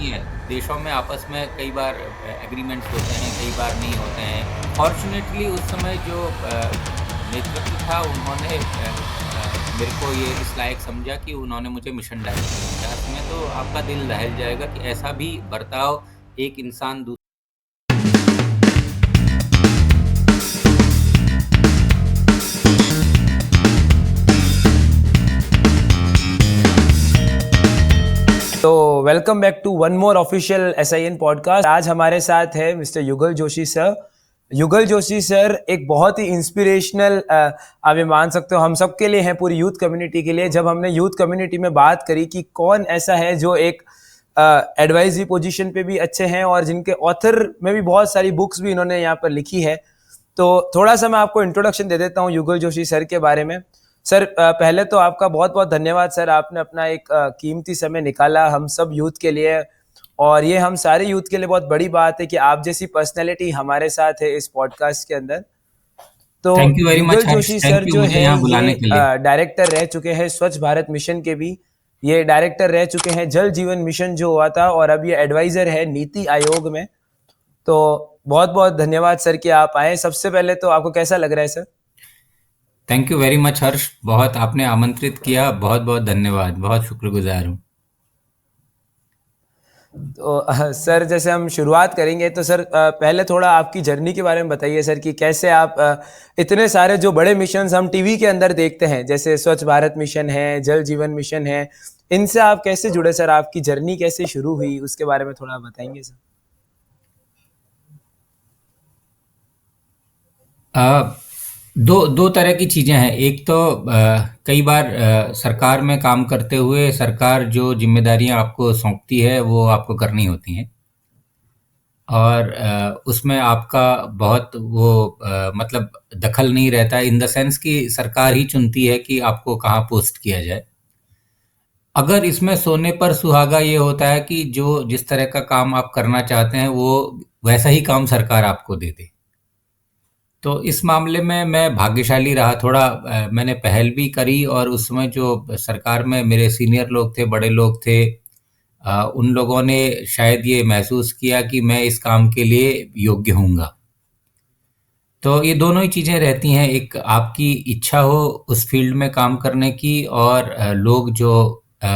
होती हैं। देशों में आपस में कई बार एग्रीमेंट्स होते हैं, कई बार नहीं होते हैं। फॉर्चुनेटली उस समय जो नेतृत्व था उन्होंने मेरे को ये इस लायक समझा कि उन्होंने मुझे मिशन डायरेक्टर किया। इसमें तो आपका दिल दहल जाएगा कि ऐसा भी बर्ताव एक इंसान तो welcome back to one more official SIN podcast. आज हमारे साथ है मिस्टर युगल जोशी सर। युगल जोशी सर एक बहुत ही इंस्पिरेशनल आप ये मान सकते हो हम सब के लिए हैं, पूरी यूथ कम्युनिटी के लिए। जब हमने यूथ कम्युनिटी में बात करी कि कौन ऐसा है जो एक एडवाइजरी पोजीशन पे भी अच्छे हैं और जिनके ऑथर में भी बहुत सारी बुक्स भी इन्होंने यहाँ पर लिखी है, तो थोड़ा सा मैं आपको इंट्रोडक्शन दे देता हूँ युगल जोशी सर के बारे में। सर पहले तो आपका बहुत बहुत धन्यवाद सर, आपने अपना एक कीमती समय निकाला हम सब यूथ के लिए, और ये हम सारे यूथ के लिए बहुत बड़ी बात है कि आप जैसी पर्सनैलिटी हमारे साथ है इस पॉडकास्ट के अंदर। तो थैंक यू वेरी युगल much Harsh, Joshi thank sir you जो मुझे है यहाँ ये बुलाने के लिए। डायरेक्टर रह चुके हैं स्वच्छ भारत मिशन के भी, ये डायरेक्टर रह चुके हैं जल जीवन मिशन जो हुआ था, और अब ये एडवाइजर है नीति आयोग में। तो बहुत बहुत धन्यवाद सर कि आप आए। सबसे पहले तो आपको कैसा लग रहा है sir? Thank you very much Harsh, बहुत आपने आमंत्रित किया, बहुत बहुत धन्यवाद, बहुत शुक्रगुजार हूँ। तो सर जैसे हम शुरुआत करेंगे तो सर पहले थोड़ा आपकी जर्नी के बारे में बताइए सर कि कैसे आप इतने सारे जो बड़े मिशन हम टीवी के अंदर देखते हैं जैसे स्वच्छ भारत मिशन है, जल जीवन मिशन है, इनसे आप कैसे जुड़े सर? आपकी जर्नी कैसे शुरू हुई उसके बारे में थोड़ा बताएंगे सर? दो दो तरह की चीज़ें हैं। एक तो कई बार सरकार में काम करते हुए सरकार जो जिम्मेदारियां आपको सौंपती है वो आपको करनी होती हैं, और उसमें आपका बहुत वो मतलब दखल नहीं रहता है, इन द सेंस कि सरकार ही चुनती है कि आपको कहाँ पोस्ट किया जाए। अगर इसमें सोने पर सुहागा ये होता है कि जो जिस तरह का काम आप करना चाहते हैं वो वैसा ही काम सरकार आपको दे दे। तो इस मामले में मैं भाग्यशाली रहा थोड़ा। मैंने पहल भी करी, और उस समय जो सरकार में मेरे सीनियर लोग थे, बड़े लोग थे, उन लोगों ने शायद ये महसूस किया कि मैं इस काम के लिए योग्य हूँगा। तो ये दोनों ही चीज़ें रहती हैं, एक आपकी इच्छा हो उस फील्ड में काम करने की, और लोग जो अ,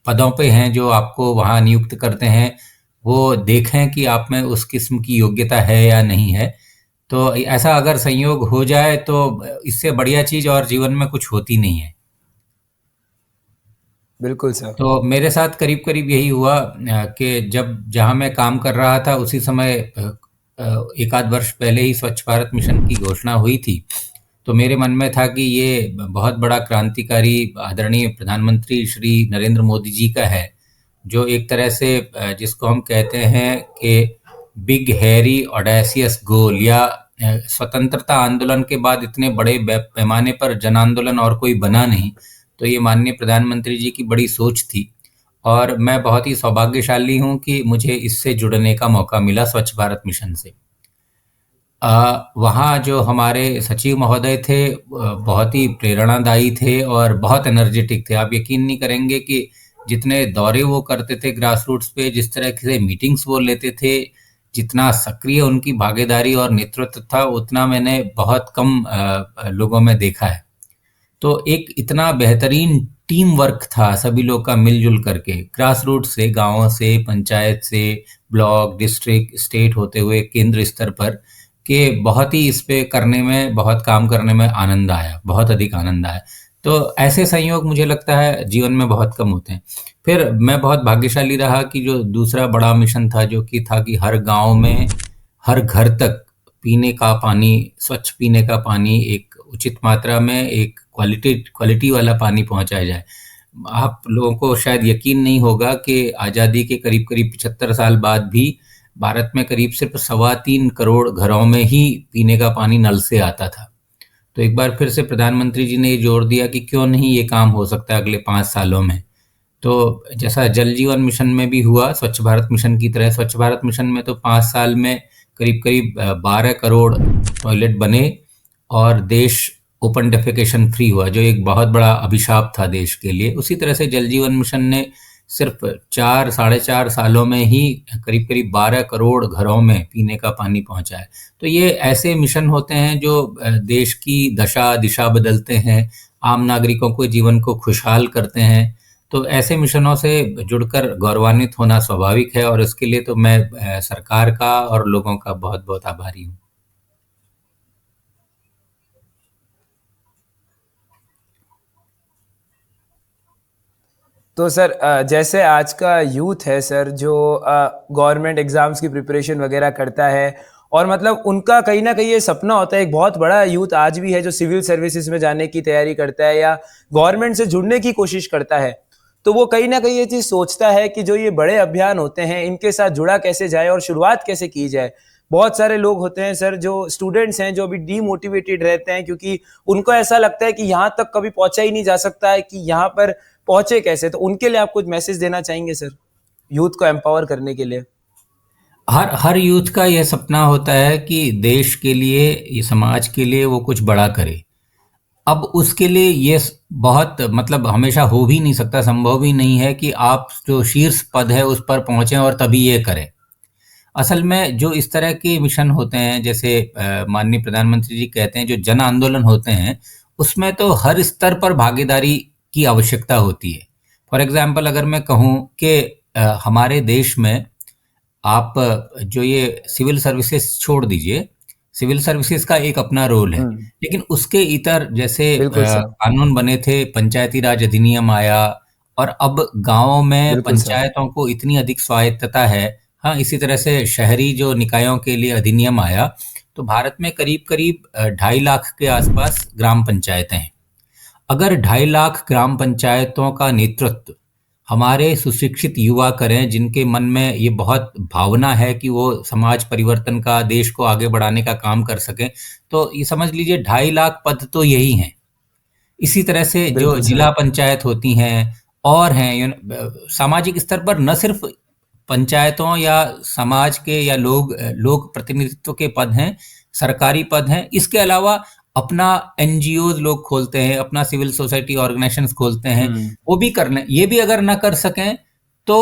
पदों पे हैं जो आपको वहाँ नियुक्त करते हैं वो देखें कि आप में उस किस्म की योग्यता है या नहीं है। तो ऐसा अगर संयोग हो जाए तो इससे बढ़िया चीज़ और जीवन में कुछ होती नहीं है। बिल्कुल सर। तो मेरे साथ करीब करीब यही हुआ कि जब जहाँ मैं काम कर रहा था उसी समय एक आध वर्ष पहले ही स्वच्छ भारत मिशन की घोषणा हुई थी। तो मेरे मन में था कि ये बहुत बड़ा क्रांतिकारी आदरणीय प्रधानमंत्री श्री नरेंद्र मोदी जी का है, जो एक तरह से जिसको हम कहते हैं कि बिग हैरी ऑडेसियस गोल, या स्वतंत्रता आंदोलन के बाद इतने बड़े पैमाने पर जन आंदोलन और कोई बना नहीं। तो ये माननीय प्रधानमंत्री जी की बड़ी सोच थी, और मैं बहुत ही सौभाग्यशाली हूँ कि मुझे इससे जुड़ने का मौका मिला स्वच्छ भारत मिशन से। वहाँ जो हमारे सचिव महोदय थे बहुत ही प्रेरणादायी थे और बहुत एनर्जेटिक थे। आप यकीन नहीं करेंगे कि जितने दौरे वो करते थे ग्रास रूट्स पे, जिस तरह से मीटिंग्स वो लेते थे, जितना सक्रिय उनकी भागीदारी और नेतृत्व था, उतना मैंने बहुत कम लोगों में देखा है। तो एक इतना बेहतरीन टीम वर्क था सभी लोग का मिलजुल करके, ग्रास रूट से, गाँवों से, पंचायत से, ब्लॉक, डिस्ट्रिक्ट, स्टेट होते हुए केंद्र स्तर पर, कि बहुत ही इस पे करने में, बहुत काम करने में आनंद आया, बहुत अधिक आनंद आया। तो ऐसे संयोग मुझे लगता है जीवन में बहुत कम होते हैं। फिर मैं बहुत भाग्यशाली रहा कि जो दूसरा बड़ा मिशन था जो कि था कि हर गांव में, हर घर तक पीने का पानी, स्वच्छ पीने का पानी एक उचित मात्रा में, एक क्वालिटी वाला पानी पहुंचाया जाए। आप लोगों को शायद यकीन नहीं होगा कि आज़ादी के करीब करीब 75 साल बाद भी भारत में करीब सिर्फ 3.25 करोड़ घरों में ही पीने का पानी नल से आता था। तो एक बार फिर से प्रधानमंत्री जी ने ये जोर दिया कि क्यों नहीं ये काम हो सकता है अगले 5 सालों में। तो जैसा जल जीवन मिशन में भी हुआ, स्वच्छ भारत मिशन की तरह, स्वच्छ भारत मिशन में तो 5 साल में करीब करीब 12 करोड़ टॉयलेट बने, और देश ओपन डेफिकेशन फ्री हुआ, जो एक बहुत बड़ा अभिशाप था देश के लिए। उसी तरह से जल जीवन मिशन ने सिर्फ 4 साढ़े 4 सालों में ही करीब करीब 12 करोड़ घरों में पीने का पानी पहुंचा है। तो ये ऐसे मिशन होते हैं जो देश की दशा दिशा बदलते हैं, आम नागरिकों को जीवन को खुशहाल करते हैं। तो ऐसे मिशनों से जुड़कर गौरवान्वित होना स्वाभाविक है, और इसके लिए तो मैं सरकार का और लोगों का बहुत बहुत आभारी हूँ। तो सर जैसे आज का यूथ है सर, जो गवर्नमेंट एग्जाम्स की प्रिपरेशन वगैरह करता है, और मतलब उनका कहीं ना कहीं ये सपना होता है, एक बहुत बड़ा यूथ आज भी है जो सिविल सर्विसेज में जाने की तैयारी करता है या गवर्नमेंट से जुड़ने की कोशिश करता है। तो वो कहीं ना कहीं ये चीज़ सोचता है कि जो ये बड़े अभियान होते हैं इनके साथ जुड़ा कैसे जाए और शुरुआत कैसे की जाए। बहुत सारे लोग होते हैं सर, जो स्टूडेंट्स हैं, जो अभी डीमोटिवेटेड रहते हैं क्योंकि उनको ऐसा लगता है कि यहाँ तक कभी पहुंचा ही नहीं जा सकता है, कि यहाँ पर पहुंचे कैसे। तो उनके लिए आप कुछ मैसेज देना चाहेंगे सर, यूथ को एम्पावर करने के लिए? हर हर यूथ का यह सपना होता है कि देश के लिए, ये समाज के लिए वो कुछ बड़ा करे। अब उसके लिए ये बहुत मतलब हमेशा हो भी नहीं सकता, संभव भी नहीं है कि आप जो शीर्ष पद है उस पर पहुंचे और तभी ये करें। असल में जो इस तरह के मिशन होते हैं, जैसे माननीय प्रधानमंत्री जी कहते हैं, जो जन आंदोलन होते हैं, उसमें तो हर स्तर पर भागीदारी की आवश्यकता होती है। फॉर एग्जाम्पल अगर मैं कहूँ कि हमारे देश में आप जो ये सिविल सर्विसेज छोड़ दीजिए, सिविल सर्विसेज का एक अपना रोल है, लेकिन उसके इतर जैसे बिल्कुल सर। कानून बने थे, पंचायती राज अधिनियम आया, और अब गांवों में बिल्कुल सर। पंचायतों को इतनी अधिक स्वायत्तता है। हाँ, इसी तरह से शहरी जो निकायों के लिए अधिनियम आया। तो भारत में करीब करीब 2.5 लाख के आसपास ग्राम पंचायतें हैं। अगर 2.5 लाख ग्राम पंचायतों का नेतृत्व हमारे सुशिक्षित युवा करें, जिनके मन में ये बहुत भावना है कि वो समाज परिवर्तन का, देश को आगे बढ़ाने का काम कर सकें, तो ये समझ लीजिए 2.5 लाख पद तो यही हैं। इसी तरह से जो बिल्कुल सर। जिला पंचायत होती हैं और हैं, सामाजिक स्तर पर न सिर्फ पंचायतों या समाज के या लोक प्रतिनिधित्व के पद हैं, सरकारी पद हैं, इसके अलावा अपना एनजीओ लोग खोलते हैं, अपना सिविल सोसाइटी ऑर्गेनाइजेशंस खोलते हैं, वो भी कर लें। ये भी अगर ना कर सकें तो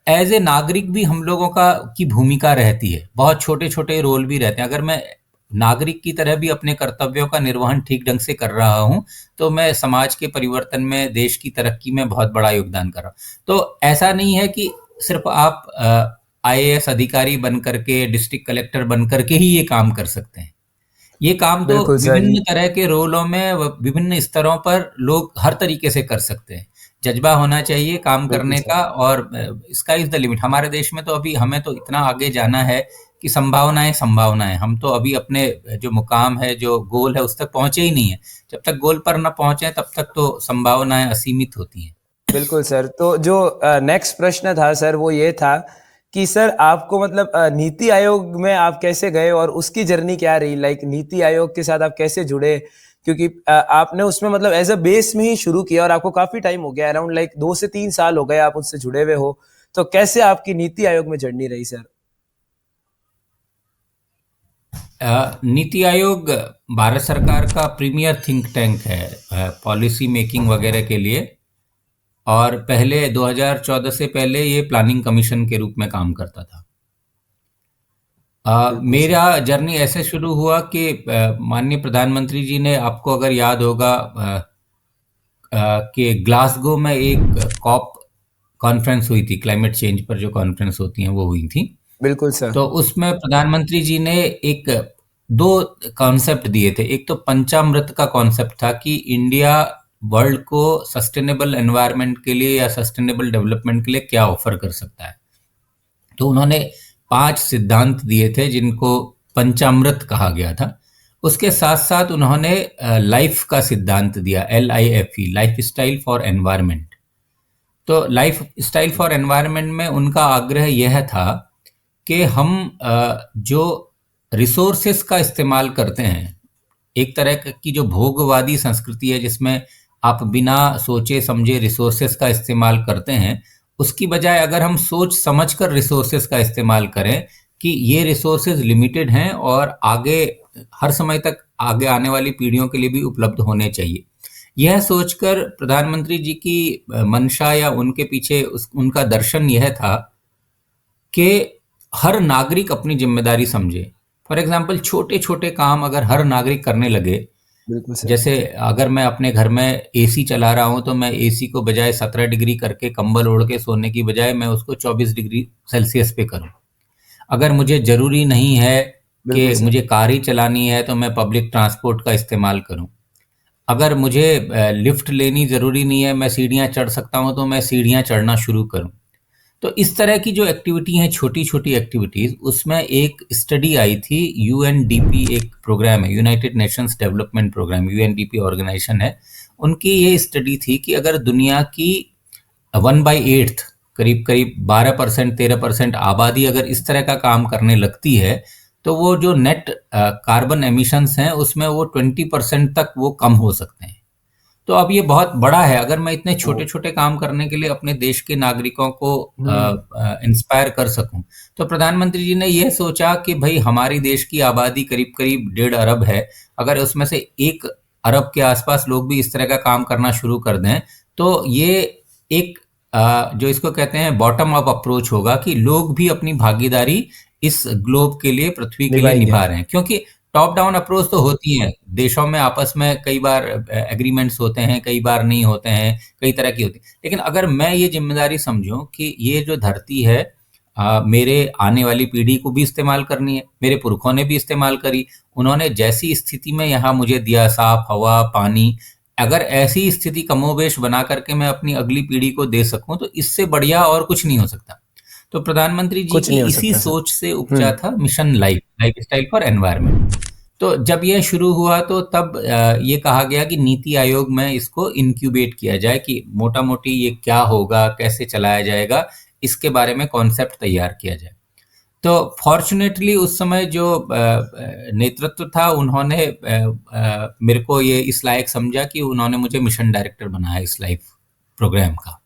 एज ए नागरिक भी हम लोगों का की भूमिका रहती है, बहुत छोटे छोटे रोल भी रहते हैं। अगर मैं नागरिक की तरह भी अपने कर्तव्यों का निर्वहन ठीक ढंग से कर रहा हूं, तो मैं समाज के परिवर्तन में, देश की तरक्की में बहुत बड़ा योगदान कर रहा हूं। तो ऐसा नहीं है कि सिर्फ आप आईएएस अधिकारी बन करके, डिस्ट्रिक्ट कलेक्टर बन करके ही ये काम कर सकते हैं। ये काम तो बिल्कुल सर। विभिन्न तरह के रोलों में, विभिन्न स्तरों पर लोग हर तरीके से कर सकते हैं। जज्बा होना चाहिए काम बिल्कुल करने सर। का, और स्काई इज द लिमिट। हमारे देश में तो अभी हमें तो इतना आगे जाना है कि संभावनाएं संभावनाएं, हम तो अभी अपने जो मुकाम है, जो गोल है, उस तक पहुंचे ही नहीं है। जब तक गोल पर न पहुंचे तब तक तो संभावनाएं असीमित होती हैं। बिल्कुल सर। तो जो नेक्स्ट प्रश्न था सर, वो ये था कि सर आपको मतलब नीति आयोग में आप कैसे गए और उसकी जर्नी क्या रही? लाइक नीति आयोग के साथ आप कैसे जुड़े? क्योंकि आपने उसमें मतलब एज अ बेस में ही शुरू किया और आपको काफ़ी टाइम हो गया, अराउंड लाइक 2 से 3 साल हो गए आप उससे जुड़े हुए हो। तो कैसे आपकी नीति आयोग में जर्नी रही सर? नीति आयोग भारत सरकार का प्रीमियर थिंक टैंक है पॉलिसी मेकिंग वगैरह के लिए, और पहले 2014 से पहले ये प्लानिंग कमीशन के रूप में काम करता था। बिल्कुल सर। मेरा जर्नी ऐसे शुरू हुआ कि माननीय प्रधानमंत्री जी ने, आपको अगर याद होगा कि ग्लासगो में एक कॉप कॉन्फ्रेंस हुई थी, क्लाइमेट चेंज पर जो कॉन्फ्रेंस होती हैं वो हुई थी। बिल्कुल सर। तो उसमें प्रधानमंत्री जी ने एक दो कॉन्सेप्ट दिए थे। एक तो पंचामृत का कॉन्सेप्ट था कि इंडिया वर्ल्ड को सस्टेनेबल एनवायरनमेंट के लिए या सस्टेनेबल डेवलपमेंट के लिए क्या ऑफर कर सकता है। तो उन्होंने 5 सिद्धांत दिए थे जिनको पंचामृत कहा गया था। उसके साथ साथ उन्होंने लाइफ का सिद्धांत दिया, LIFE, life style for environment. तो लाइफ स्टाइल फॉर एनवायरनमेंट में उनका आग्रह यह था कि हम जो रिसोर्सेस का इस्तेमाल करते हैं, एक तरह की जो भोगवादी संस्कृति है जिसमें आप बिना सोचे समझे रिसोर्सेस का इस्तेमाल करते हैं, उसकी बजाय अगर हम सोच समझकर रिसोर्सेस का इस्तेमाल करें कि ये रिसोर्सेस लिमिटेड हैं और आगे हर समय तक आगे आने वाली पीढ़ियों के लिए भी उपलब्ध होने चाहिए। यह सोचकर प्रधानमंत्री जी की मंशा या उनके पीछे उनका दर्शन यह था कि हर नागरिक अपनी जिम्मेदारी समझे। फॉर एग्जाम्पल छोटे छोटे काम अगर हर नागरिक करने लगे, बिल्कुल सर। जैसे अगर मैं अपने घर में एसी चला रहा हूं तो मैं एसी को बजाय 17 डिग्री करके कंबल ओढ़ के सोने की बजाय मैं उसको 24 डिग्री सेल्सियस पे करूं। अगर मुझे जरूरी नहीं है बिल्कुल कि सर। मुझे कार ही चलानी है तो मैं पब्लिक ट्रांसपोर्ट का इस्तेमाल करूं। अगर मुझे लिफ्ट लेनी जरूरी नहीं है, मैं सीढ़ियां चढ़ सकता हूं तो मैं सीढ़ियां चढ़ना शुरू करूं। तो इस तरह की जो एक्टिविटी हैं, छोटी छोटी एक्टिविटीज, उसमें एक स्टडी आई थी। यूएनडीपी एक प्रोग्राम है, United Nations Development Programme, UNDP organisation है। उनकी ये स्टडी थी कि अगर दुनिया की 1/8, करीब करीब 12% 13% आबादी अगर इस तरह का काम करने लगती है तो वो जो नेट कार्बन एमिशंस हैं उसमें वो 20% तक वो कम हो सकते हैं। तो अब ये बहुत बड़ा है। अगर मैं इतने ओ। छोटे छोटे काम करने के लिए अपने देश के नागरिकों को हम्म। इंस्पायर कर सकूं, तो प्रधानमंत्री जी ने यह सोचा कि भाई हमारी देश की आबादी करीब करीब 1.5 अरब है। अगर उसमें से 1 अरब के आसपास लोग भी इस तरह का काम करना शुरू कर दें तो ये एक जो इसको कहते हैं बॉटम अप अप्रोच होगा कि लोग भी अपनी भागीदारी इस ग्लोब के लिए, पृथ्वी के लिए निभाएंगे। निभा रहे हैं। क्योंकि टॉप डाउन अप्रोच तो होती है देशों में, आपस में कई बार एग्रीमेंट्स होते हैं, कई बार नहीं होते हैं, कई तरह की होती है। लेकिन अगर मैं ये जिम्मेदारी समझूं कि ये जो धरती है मेरे आने वाली पीढ़ी को भी इस्तेमाल करनी है, मेरे पुरखों ने भी इस्तेमाल करी, उन्होंने जैसी स्थिति में यहाँ मुझे दिया, साफ हवा पानी, अगर ऐसी स्थिति कमोबेश बना करके मैं अपनी अगली पीढ़ी को दे सकूं तो इससे बढ़िया और कुछ नहीं हो सकता। तो प्रधानमंत्री जी कुछ की नहीं हो इसी सकता सर। सोच से उपजा हम्म। था mission life, life style for environment. तो जब यह शुरू हुआ तो तब ये कहा गया कि नीति आयोग में इसको इंक्यूबेट किया जाए कि मोटा मोटी ये क्या होगा, कैसे चलाया जाएगा, इसके बारे में कॉन्सेप्ट तैयार किया जाए। तो फॉर्चुनेटली उस समय जो नेतृत्व था उन्होंने मेरे को ये इस लायक समझा कि उन्होंने मुझे मिशन डायरेक्टर बनाया इस लाइफ प्रोग्राम का।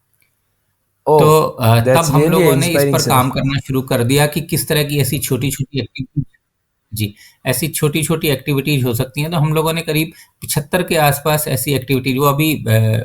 ओ, तो तब दैट्स हम रियली लोगों ने इस इंस्पायरिंग पर सर। काम करना शुरू कर दिया कि किस तरह की ऐसी छोटी छोटी एक्टिविटीज, जी, ऐसी छोटी छोटी एक्टिविटीज हो सकती हैं। तो हम लोगों ने करीब 75 के आसपास ऐसी एक्टिविटीज, वो अभी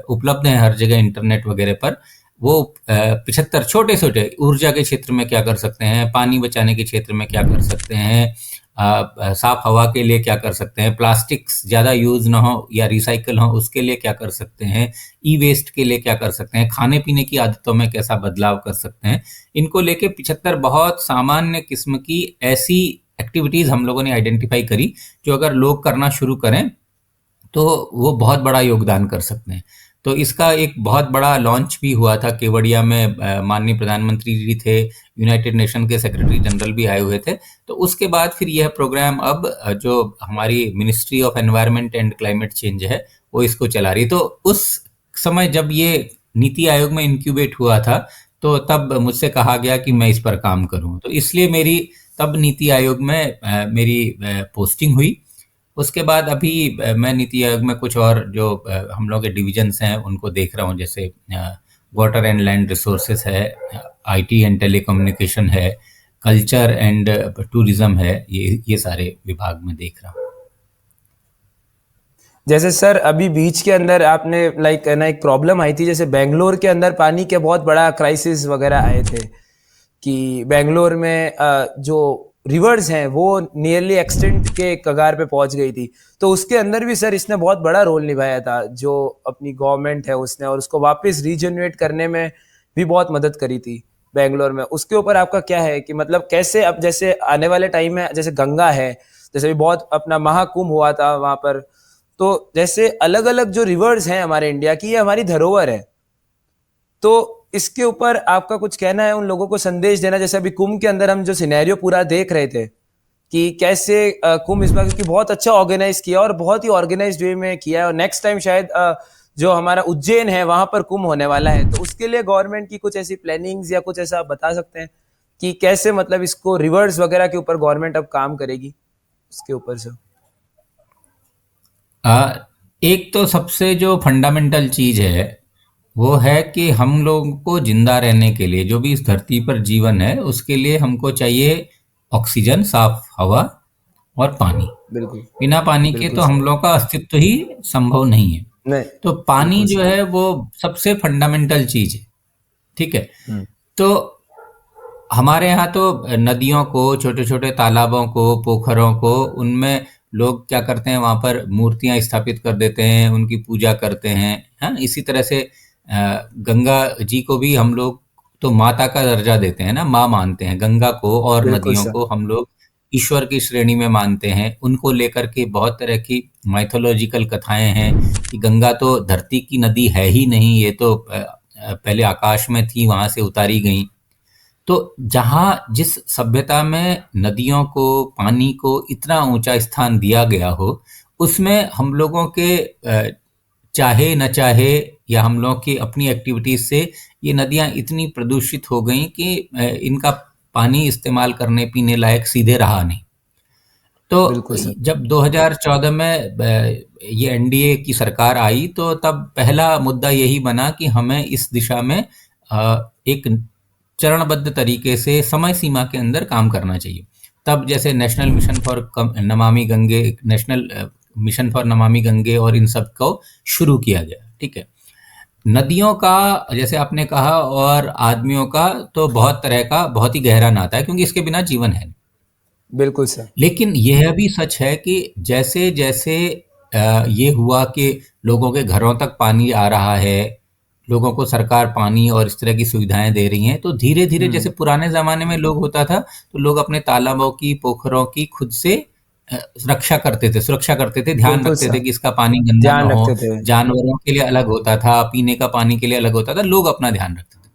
उपलब्ध हैं हर जगह इंटरनेट वगैरह पर। वो 75 छोटे छोटे, ऊर्जा के क्षेत्र में क्या कर सकते हैं, पानी बचाने के क्षेत्र में क्या कर सकते हैं, साफ हवा के लिए क्या कर सकते हैं, प्लास्टिक्स ज़्यादा यूज ना हो या रिसाइकल हो उसके लिए क्या कर सकते हैं, ई वेस्ट के लिए क्या कर सकते हैं, खाने पीने की आदतों में कैसा बदलाव कर सकते हैं। इनको लेके 75 बहुत सामान्य किस्म की ऐसी एक्टिविटीज हम लोगों ने आइडेंटिफाई करी जो अगर लोग करना शुरू करें तो वो बहुत बड़ा योगदान कर सकते हैं। तो इसका एक बहुत बड़ा लॉन्च भी हुआ था केवड़िया में। माननीय प्रधानमंत्री जी थे, यूनाइटेड नेशन के सेक्रेटरी जनरल भी आए हुए थे। तो उसके बाद फिर यह प्रोग्राम अब जो हमारी ministry of environment and climate change है वो इसको चला रही। तो उस समय जब ये नीति आयोग में इंक्यूबेट हुआ था तो तब मुझसे कहा गया कि मैं इस पर काम करूं। तो इसलिए मेरी तब नीति आयोग में मेरी पोस्टिंग हुई। उसके बाद अभी मैं नीति आयोग में कुछ और जो हम लोग के डिविजन्स हैं उनको देख रहा हूँ, जैसे वाटर एंड लैंड रिसोर्सेस है, आईटी एंड टेलीकम्युनिकेशन है, कल्चर एंड टूरिज्म है, ये सारे विभाग में देख रहा हूँ। जैसे सर अभी बीच के अंदर आपने लाइक ना एक प्रॉब्लम आई थी, जैसे बेंगलोर के अंदर पानी के बहुत बड़ा क्राइसिस वगैरह आए थे कि बेंगलोर में जो रिवर्स हैं वो नियरली एक्सटेंट के कगार पे पहुंच गई थी। तो उसके अंदर भी सर इसने बहुत बड़ा रोल निभाया था, जो अपनी गवर्नमेंट है उसने, और उसको वापस रीजनरेट करने में भी बहुत मदद करी थी बेंगलोर में। उसके ऊपर आपका क्या है कि मतलब कैसे अब जैसे आने वाले टाइम में जैसे गंगा है, जैसे भी बहुत अपना महाकुंभ हुआ था वहां पर, तो जैसे अलग अलग जो रिवर्स हैं हमारे इंडिया की, ये हमारी धरोहर है। तो इसके ऊपर आपका कुछ कहना है, उन लोगों को संदेश देना, जैसे अभी कुंभ के अंदर हम जो सिनेरियो पूरा देख रहे थे कि कैसे कुंभ इस बार क्योंकि बहुत अच्छा ऑर्गेनाइज किया और बहुत ही ऑर्गेनाइज्ड वे में किया है, और नेक्स्ट टाइम शायद जो हमारा उज्जैन है वहां पर कुंभ होने वाला है। तो उसके लिए गवर्नमेंट की कुछ ऐसी प्लानिंग्स या कुछ ऐसा आप बता सकते हैं कि कैसे मतलब इसको रिवर्स वगैरह के ऊपर गवर्नमेंट अब काम करेगी उसके ऊपर से? एक तो सबसे जो फंडामेंटल चीज है वो है कि हम लोगों को जिंदा रहने के लिए, जो भी इस धरती पर जीवन है उसके लिए हमको चाहिए ऑक्सीजन, साफ हवा और पानी। बिल्कुल। बिना पानी के तो बिल्कुल हम सर। लोग का अस्तित्व ही संभव नहीं है। नहीं। तो पानी बिल्कुल जो सर। है वो सबसे फंडामेंटल चीज है, ठीक है। हम्म। तो हमारे यहाँ तो नदियों को, छोटे छोटे तालाबों को, पोखरों को, उनमें लोग क्या करते हैं, वहां पर मूर्तियां स्थापित कर देते हैं, उनकी पूजा करते हैं। हाँ, इसी तरह से गंगा जी को भी हम लोग तो माता का दर्जा देते हैं ना, माँ मानते हैं गंगा को, और बिल्कुल नदियों सर। को हम लोग ईश्वर की श्रेणी में मानते हैं। उनको लेकर के बहुत तरह की माइथोलॉजिकल कथाएं हैं कि गंगा तो धरती की नदी है ही नहीं, ये तो पहले आकाश में थी, वहां से उतारी गई। तो जहाँ जिस सभ्यता में नदियों को, पानी को इतना ऊंचा स्थान दिया गया हो, उसमें हम लोगों के चाहे न चाहे, या हम लोग की अपनी एक्टिविटीज से ये नदियां इतनी प्रदूषित हो गई कि इनका पानी इस्तेमाल करने पीने लायक सीधे रहा नहीं। तो बिल्कुल सर। जब 2014 में ये एनडीए की सरकार आई, तो तब पहला मुद्दा यही बना कि हमें इस दिशा में एक चरणबद्ध तरीके से समय सीमा के अंदर काम करना चाहिए। तब जैसे national mission for Namami Gange, national mission for Namami Gange और इन सब को शुरू किया गया, ठीक है। नदियों का, जैसे आपने कहा, और आदमियों का तो बहुत तरह का बहुत ही गहरा नाता है, क्योंकि इसके बिना जीवन है। बिल्कुल सर। लेकिन यह भी सच है कि जैसे जैसे ये हुआ कि लोगों के घरों तक पानी आ रहा है, लोगों को सरकार पानी और इस तरह की सुविधाएं दे रही हैं, तो धीरे धीरे, जैसे पुराने जमाने में लोग होता था, तो लोग अपने तालाबों की, पोखरों की खुद से अ, रक्षा करते थे, सुरक्षा करते थे, ध्यान बिल्कुल रखते थे सर। कि इसका पानी गंदा ना ध्यान हो। रखते थे। जानवरों के लिए अलग होता था, पीने का पानी के लिए अलग होता था, लोग अपना ध्यान रखते थे।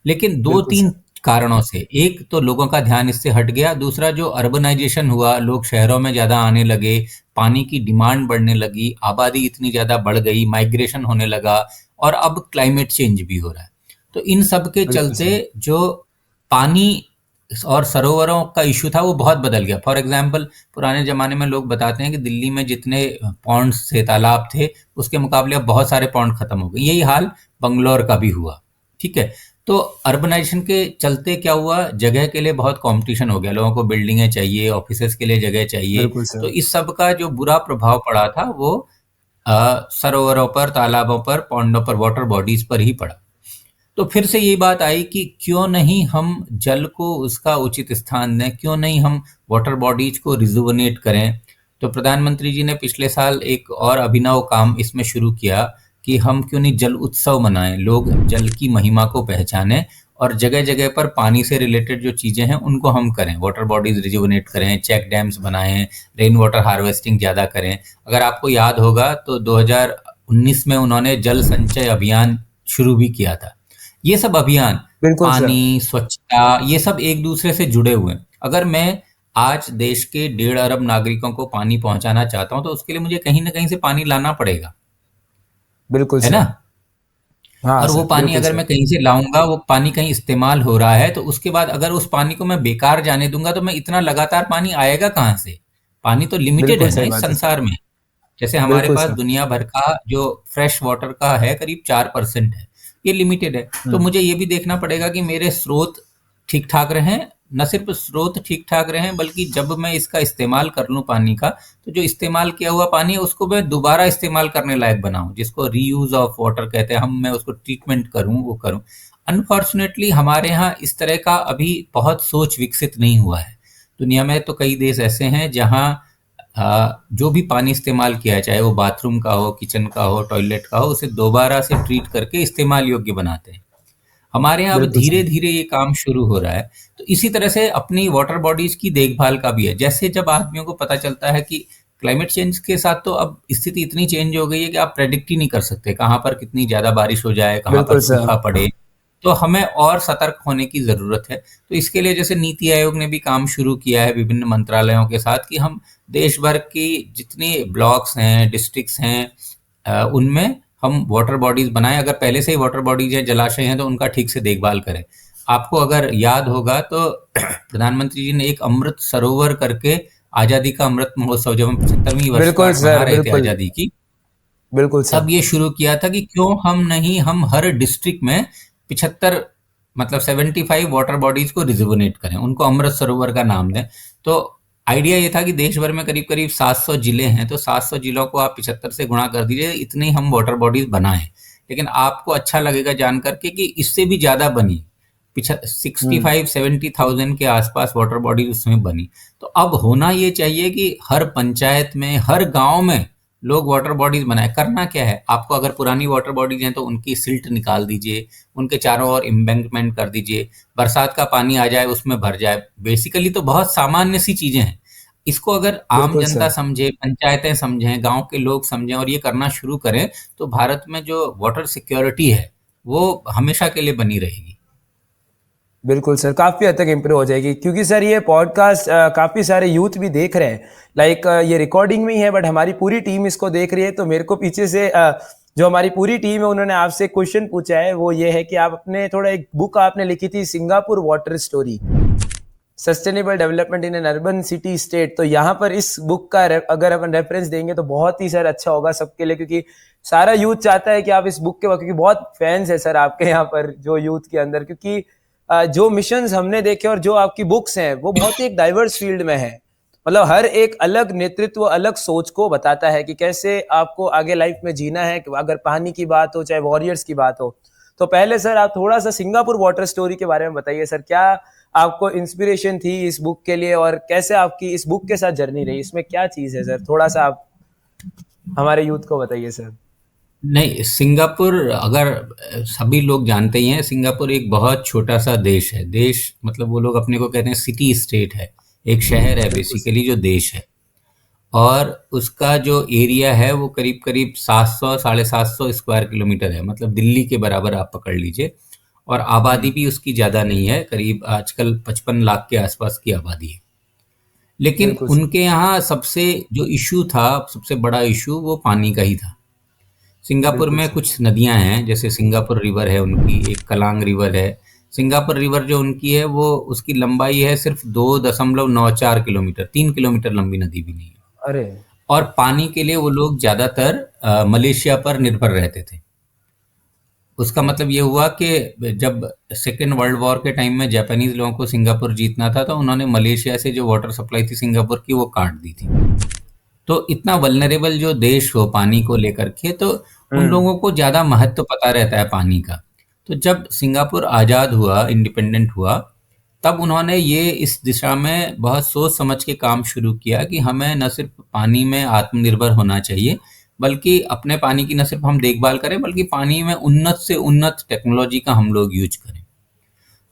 लेकिन दो बिल्कुल तीन सर। कारणों से, एक तो लोगों का ध्यान इससे हट गया, दूसरा जो अर्बनाइजेशन हुआ, लोग शहरों में ज्यादा आने लगे, पानी की डिमांड बढ़ने लगी, आबादी इतनी ज्यादा बढ़ गई, माइग्रेशन होने लगा, और अब क्लाइमेट चेंज भी हो रहा है। तो इन सब के बिल्कुल चलते सर। जो पानी और सरोवरों का इशू था वो बहुत बदल गया। फॉर एग्जाम्पल, पुराने जमाने में लोग बताते हैं कि दिल्ली में जितने पॉन्ड्स थे, तालाब थे, उसके मुकाबले अब बहुत सारे पॉन्ड खत्म हो गए। यही हाल बंगलौर का भी हुआ, ठीक है। तो अर्बनाइजेशन के चलते क्या हुआ, जगह के लिए बहुत कंपटीशन हो गया, लोगों को बिल्डिंगें चाहिए, ऑफिसेज के लिए जगह चाहिए। बिल्कुल तो सर। इस सब का जो बुरा प्रभाव पड़ा था वो सरोवरों पर, तालाबों पर, पौंडों पर, वाटर बॉडीज पर ही पड़ा। तो फिर से ये बात आई कि क्यों नहीं हम जल को उसका उचित स्थान दें, क्यों नहीं हम वाटर बॉडीज को रिजुवनेट करें। तो प्रधानमंत्री जी ने पिछले साल एक और अभिनव काम इसमें शुरू किया कि हम क्यों नहीं जल उत्सव मनाएं, लोग जल की महिमा को पहचानें, और जगह जगह पर पानी से रिलेटेड जो चीज़ें हैं उनको हम करें, वाटर बॉडीज रिजुवनेट करें, चेक डैम्स बनाएं, रेन वाटर हार्वेस्टिंग ज़्यादा करें। अगर आपको याद होगा तो 2019 में उन्होंने जल संचय अभियान शुरू भी किया था। ये सब अभियान, बिल्कुल सर। पानी, स्वच्छता, ये सब एक दूसरे से जुड़े हुए हैं। अगर मैं आज देश के 1.5 अरब नागरिकों को पानी पहुंचाना चाहता हूं, तो उसके लिए मुझे कहीं ना कहीं से पानी लाना पड़ेगा, बिल्कुल है ना। सर। हाँ और वो सर। पानी बिल्कुल अगर सर। मैं कहीं से लाऊंगा, वो पानी कहीं इस्तेमाल हो रहा है, तो उसके बाद अगर उस पानी को मैं बेकार जाने दूंगा, तो मैं इतना लगातार पानी आएगा कहाँ से। पानी तो लिमिटेड बिल्कुल है ना सही इस बात है सर। संसार में। जैसे हमारे बिल्कुल पास सर। दुनिया भर का जो फ्रेश वाटर का है, करीब 4% है, ये लिमिटेड है। तो हम्म। मुझे ये भी देखना पड़ेगा कि मेरे स्रोत ठीक ठाक रहें। न सिर्फ स्रोत ठीक ठाक रहें, बल्कि जब मैं इसका इस्तेमाल कर लूँ पानी का, तो जो इस्तेमाल किया हुआ पानी है उसको मैं दोबारा इस्तेमाल करने लायक बनाऊं, जिसको रीयूज ऑफ वाटर कहते हैं हम। मैं उसको ट्रीटमेंट करूं, वो करूं। अनफॉर्चुनेटली हमारे यहाँ इस तरह का अभी बहुत सोच विकसित नहीं हुआ है। दुनिया में तो कई देश ऐसे हैं जहाँ जो भी पानी इस्तेमाल किया है, चाहे वो बाथरूम का हो, किचन का हो, टॉयलेट का हो, उसे दोबारा से ट्रीट करके इस्तेमाल योग्य बनाते हैं। हमारे यहाँ अब बिल्कुल धीरे सर। धीरे ये काम शुरू हो रहा है। तो इसी तरह से अपनी वाटर बॉडीज की देखभाल का भी है। जैसे जब आदमियों को पता चलता है कि क्लाइमेट चेंज के साथ तो अब स्थिति इतनी चेंज हो गई है कि आप प्रेडिक्ट ही नहीं कर सकते कहाँ पर कितनी ज्यादा बारिश हो जाए, कहाँ पर बिल्कुल सर। सूखा पड़े। तो हमें और सतर्क होने की जरूरत है। तो इसके लिए जैसे नीति आयोग ने भी काम शुरू किया है विभिन्न मंत्रालयों के साथ, कि हम देश भर की जितनी ब्लॉक्स हैं, डिस्ट्रिक्ट्स हैं, उनमें हम वाटर बॉडीज बनाएं। अगर पहले से ही वाटर बॉडीज हैं, जलाशय हैं, तो उनका ठीक से देखभाल करें। आपको अगर याद होगा तो प्रधानमंत्री जी ने एक अमृत सरोवर करके, आजादी का अमृत महोत्सव, जब हम 75वीं बिल्कुल वर्षगांठ मना सर। रहे थे बिल्कुल। आजादी की, बिल्कुल सर। तब ये शुरू किया था कि क्यों हम नहीं, हम हर डिस्ट्रिक्ट में 75, मतलब 75 वाटर बॉडीज को रिजुवनेट करें, उनको अमृत सरोवर का नाम दें। तो आइडिया ये था कि देश भर में करीब करीब 700 जिले हैं, तो 700 जिलों को आप 75 से गुणा कर दीजिए, इतनी हम वाटर बॉडीज बनाएं। लेकिन आपको अच्छा लगेगा जान करके कि इससे भी ज्यादा बनी, 65-70,000 के आसपास वाटर बॉडीज उसमें बनी। तो अब होना ये चाहिए कि हर पंचायत में, हर गांव में लोग वाटर बॉडीज बनाए। करना क्या है आपको, अगर पुरानी वाटर बॉडीज हैं तो उनकी सिल्ट निकाल दीजिए, उनके चारों ओर एम्बैंकमेंट कर दीजिए, बरसात का पानी आ जाए उसमें भर जाए। बेसिकली तो बहुत सामान्य सी चीजें हैं। इसको अगर आम बिल्कुल जनता सर। समझे, पंचायतें समझें, गांव के लोग समझें और ये करना शुरू करें, तो भारत में जो वाटर सिक्योरिटी है वो हमेशा के लिए बनी रहेगी। बिल्कुल सर, काफ़ी हद तक इम्प्रूव हो जाएगी, क्योंकि सर ये पॉडकास्ट काफ़ी सारे यूथ भी देख रहे हैं। लाइक ये रिकॉर्डिंग में ही है, बट हमारी पूरी टीम इसको देख रही है। तो मेरे को पीछे से जो हमारी पूरी टीम है उन्होंने आपसे क्वेश्चन पूछा है, वो ये है कि आप अपने थोड़ा, एक बुक आपने लिखी थी Singapore water story, sustainable development in an urban city state. तो यहाँ पर इस बुक का अगर अपन रेफरेंस देंगे तो बहुत ही सर अच्छा होगा सबके लिए, क्योंकि सारा यूथ चाहता है कि आप इस बुक के, क्योंकि बहुत फैंस है सर आपके यहाँ पर जो यूथ के अंदर, क्योंकि जो मिशंस हमने देखे और जो आपकी बुक्स हैं वो बहुत ही एक डाइवर्स फील्ड में है। मतलब हर एक अलग नेतृत्व, अलग सोच को बताता है कि कैसे आपको आगे लाइफ में जीना है। अगर पानी की बात हो, चाहे वॉरियर्स की बात हो। तो पहले सर आप थोड़ा सा सिंगापुर वाटर स्टोरी के बारे में बताइए सर, क्या आपको इंस्पिरेशन थी इस बुक के लिए, और कैसे आपकी इस बुक के साथ जर्नी रही, इसमें क्या चीज़ है सर, थोड़ा सा आप हमारे यूथ को बताइए सर। नहीं, सिंगापुर अगर सभी लोग जानते ही हैं, सिंगापुर एक बहुत छोटा सा देश है। देश मतलब वो लोग अपने को कहते हैं सिटी स्टेट है, एक शहर है बिल्कुल सर। बेसिकली जो देश है। और उसका जो एरिया है वो करीब करीब 700 750 स्क्वायर किलोमीटर है, मतलब दिल्ली के बराबर आप पकड़ लीजिए। और आबादी भी उसकी ज़्यादा नहीं है, करीब आजकल 55 लाख के आसपास की आबादी है। लेकिन बिल्कुल सर। उनके यहाँ सबसे जो इशू था, सबसे बड़ा इशू वो पानी का ही था। सिंगापुर बिल्कुल में सर। कुछ नदियां हैं, जैसे सिंगापुर रिवर है उनकी, एक कलांग रिवर है। सिंगापुर रिवर जो उनकी है वो, उसकी लंबाई है सिर्फ 2.94 किलोमीटर, 3 किलोमीटर लंबी नदी भी नहीं है। अरे। और पानी के लिए वो लोग ज्यादातर मलेशिया पर निर्भर रहते थे। उसका ओके। मतलब ये हुआ कि जब सेकेंड वर्ल्ड वॉर के टाइम में जापानीज लोगों को सिंगापुर जीतना था, तो उन्होंने मलेशिया से जो वाटर सप्लाई थी सिंगापुर की वो काट दी थी। तो इतना वल्नरेबल जो देश हो पानी को लेकर के, तो उन हम्म। लोगों को ज़्यादा महत्व पता रहता है पानी का। तो जब सिंगापुर आज़ाद हुआ, इंडिपेंडेंट हुआ, तब उन्होंने ये इस दिशा में बहुत सोच समझ के काम शुरू किया कि हमें न सिर्फ पानी में आत्मनिर्भर होना चाहिए, बल्कि अपने पानी की न सिर्फ हम देखभाल करें, बल्कि पानी में उन्नत से उन्नत टेक्नोलॉजी का हम लोग यूज करें।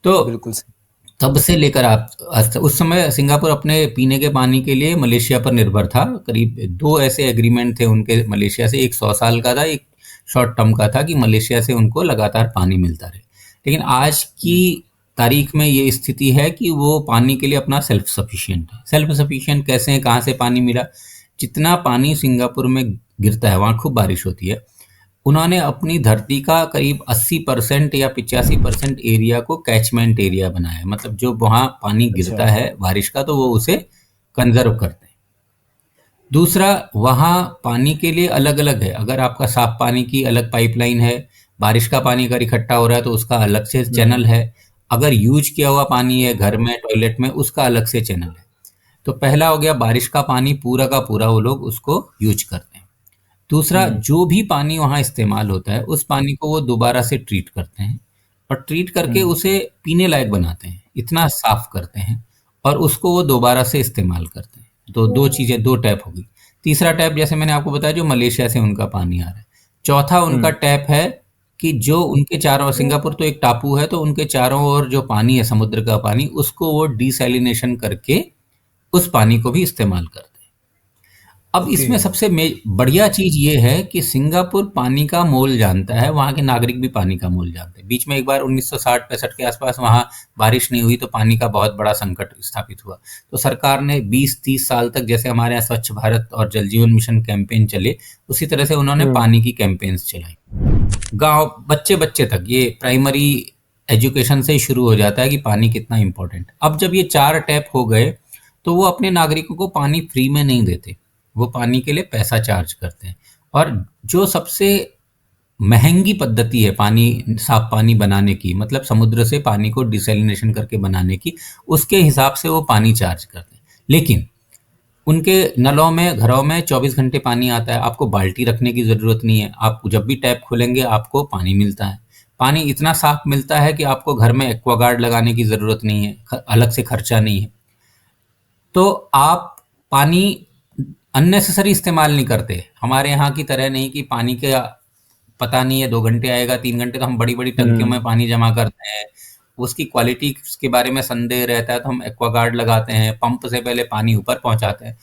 तो बिल्कुल सर। तब से लेकर आप उस समय सिंगापुर अपने पीने के पानी के लिए मलेशिया पर निर्भर था। करीब दो ऐसे एग्रीमेंट थे उनके मलेशिया से, एक 100 साल का था, एक शॉर्ट टर्म का था कि मलेशिया से उनको लगातार पानी मिलता रहे। लेकिन आज की तारीख में ये स्थिति है कि वो पानी के लिए अपना सेल्फ सफिशिएंट है। सेल्फ सफिशिएंट कैसे है, कहाँ से पानी मिला? जितना पानी सिंगापुर में गिरता है, वहाँ खूब बारिश होती है, उन्होंने अपनी धरती का करीब 80% या 85% एरिया को कैचमेंट एरिया बनाया है। मतलब जो वहाँ पानी अच्छा। गिरता है बारिश का, तो वो उसे कंजर्व करते हैं। दूसरा, वहाँ पानी के लिए अलग अलग है। अगर आपका साफ पानी की अलग पाइपलाइन है, बारिश का पानी अगर इकट्ठा हो रहा है तो उसका अलग से चैनल है, अगर यूज किया हुआ पानी है घर में टॉयलेट में, उसका अलग से चैनल है। तो पहला हो गया, बारिश का पानी पूरा का पूरा वो लोग उसको यूज करते हैं। दूसरा, हम्म। जो भी पानी वहाँ इस्तेमाल होता है उस पानी को वो दोबारा से ट्रीट करते हैं, और ट्रीट करके हम्म। उसे पीने लायक बनाते हैं, इतना साफ करते हैं, और उसको वो दोबारा से इस्तेमाल करते हैं। तो दो चीज़ें, दो टैप हो गई। तीसरा टैप जैसे मैंने आपको बताया जो मलेशिया से उनका पानी आ रहा है। चौथा उनका हम्म। टैप है कि जो उनके चारों, सिंगापुर तो एक टापू है, तो उनके चारों ओर जो पानी है समुद्र का पानी, उसको वो डिसैलिनेशन करके उस पानी को भी इस्तेमाल करते हैं। अब ओके। इसमें सबसे बढ़िया चीज ये है कि सिंगापुर पानी का मोल जानता है, वहाँ के नागरिक भी पानी का मोल जानते हैं। बीच में एक बार 1960-65 के आसपास वहाँ बारिश नहीं हुई तो पानी का बहुत बड़ा संकट स्थापित हुआ। तो सरकार ने 20-30 साल तक, जैसे हमारे यहाँ स्वच्छ भारत और जल जीवन मिशन कैंपेन चले, उसी तरह से उन्होंने हम्म। पानी की कैंपेन्स चलाई। गांव बच्चे बच्चे तक, ये प्राइमरी एजुकेशन से ही शुरू हो जाता है कि पानी कितना इंपॉर्टेंट। अब जब ये 4 टैप हो गए, तो वो अपने नागरिकों को पानी फ्री में नहीं देते, वो पानी के लिए पैसा चार्ज करते हैं। और जो सबसे महंगी पद्धति है पानी, साफ पानी बनाने की, मतलब समुद्र से पानी को डिसैलिनेशन करके बनाने की, उसके हिसाब से वो पानी चार्ज करते हैं। लेकिन उनके नलों में, घरों में 24 घंटे पानी आता है। आपको बाल्टी रखने की ज़रूरत नहीं है। आप जब भी टैप खोलेंगे आपको पानी मिलता है। पानी इतना साफ मिलता है कि आपको घर में एक्वागार्ड लगाने की ज़रूरत नहीं है, अलग से खर्चा नहीं है। तो आप पानी अननेसेसरी इस्तेमाल नहीं करते। हमारे यहाँ की तरह नहीं कि पानी का पता नहीं है 2 घंटे आएगा, 3 घंटे, तो हम बड़ी बड़ी टंकियों में पानी जमा करते हैं। उसकी क्वालिटी के बारे में संदेह रहता है तो हम एक्वागार्ड लगाते हैं, पंप से पहले पानी ऊपर पहुंचाते हैं।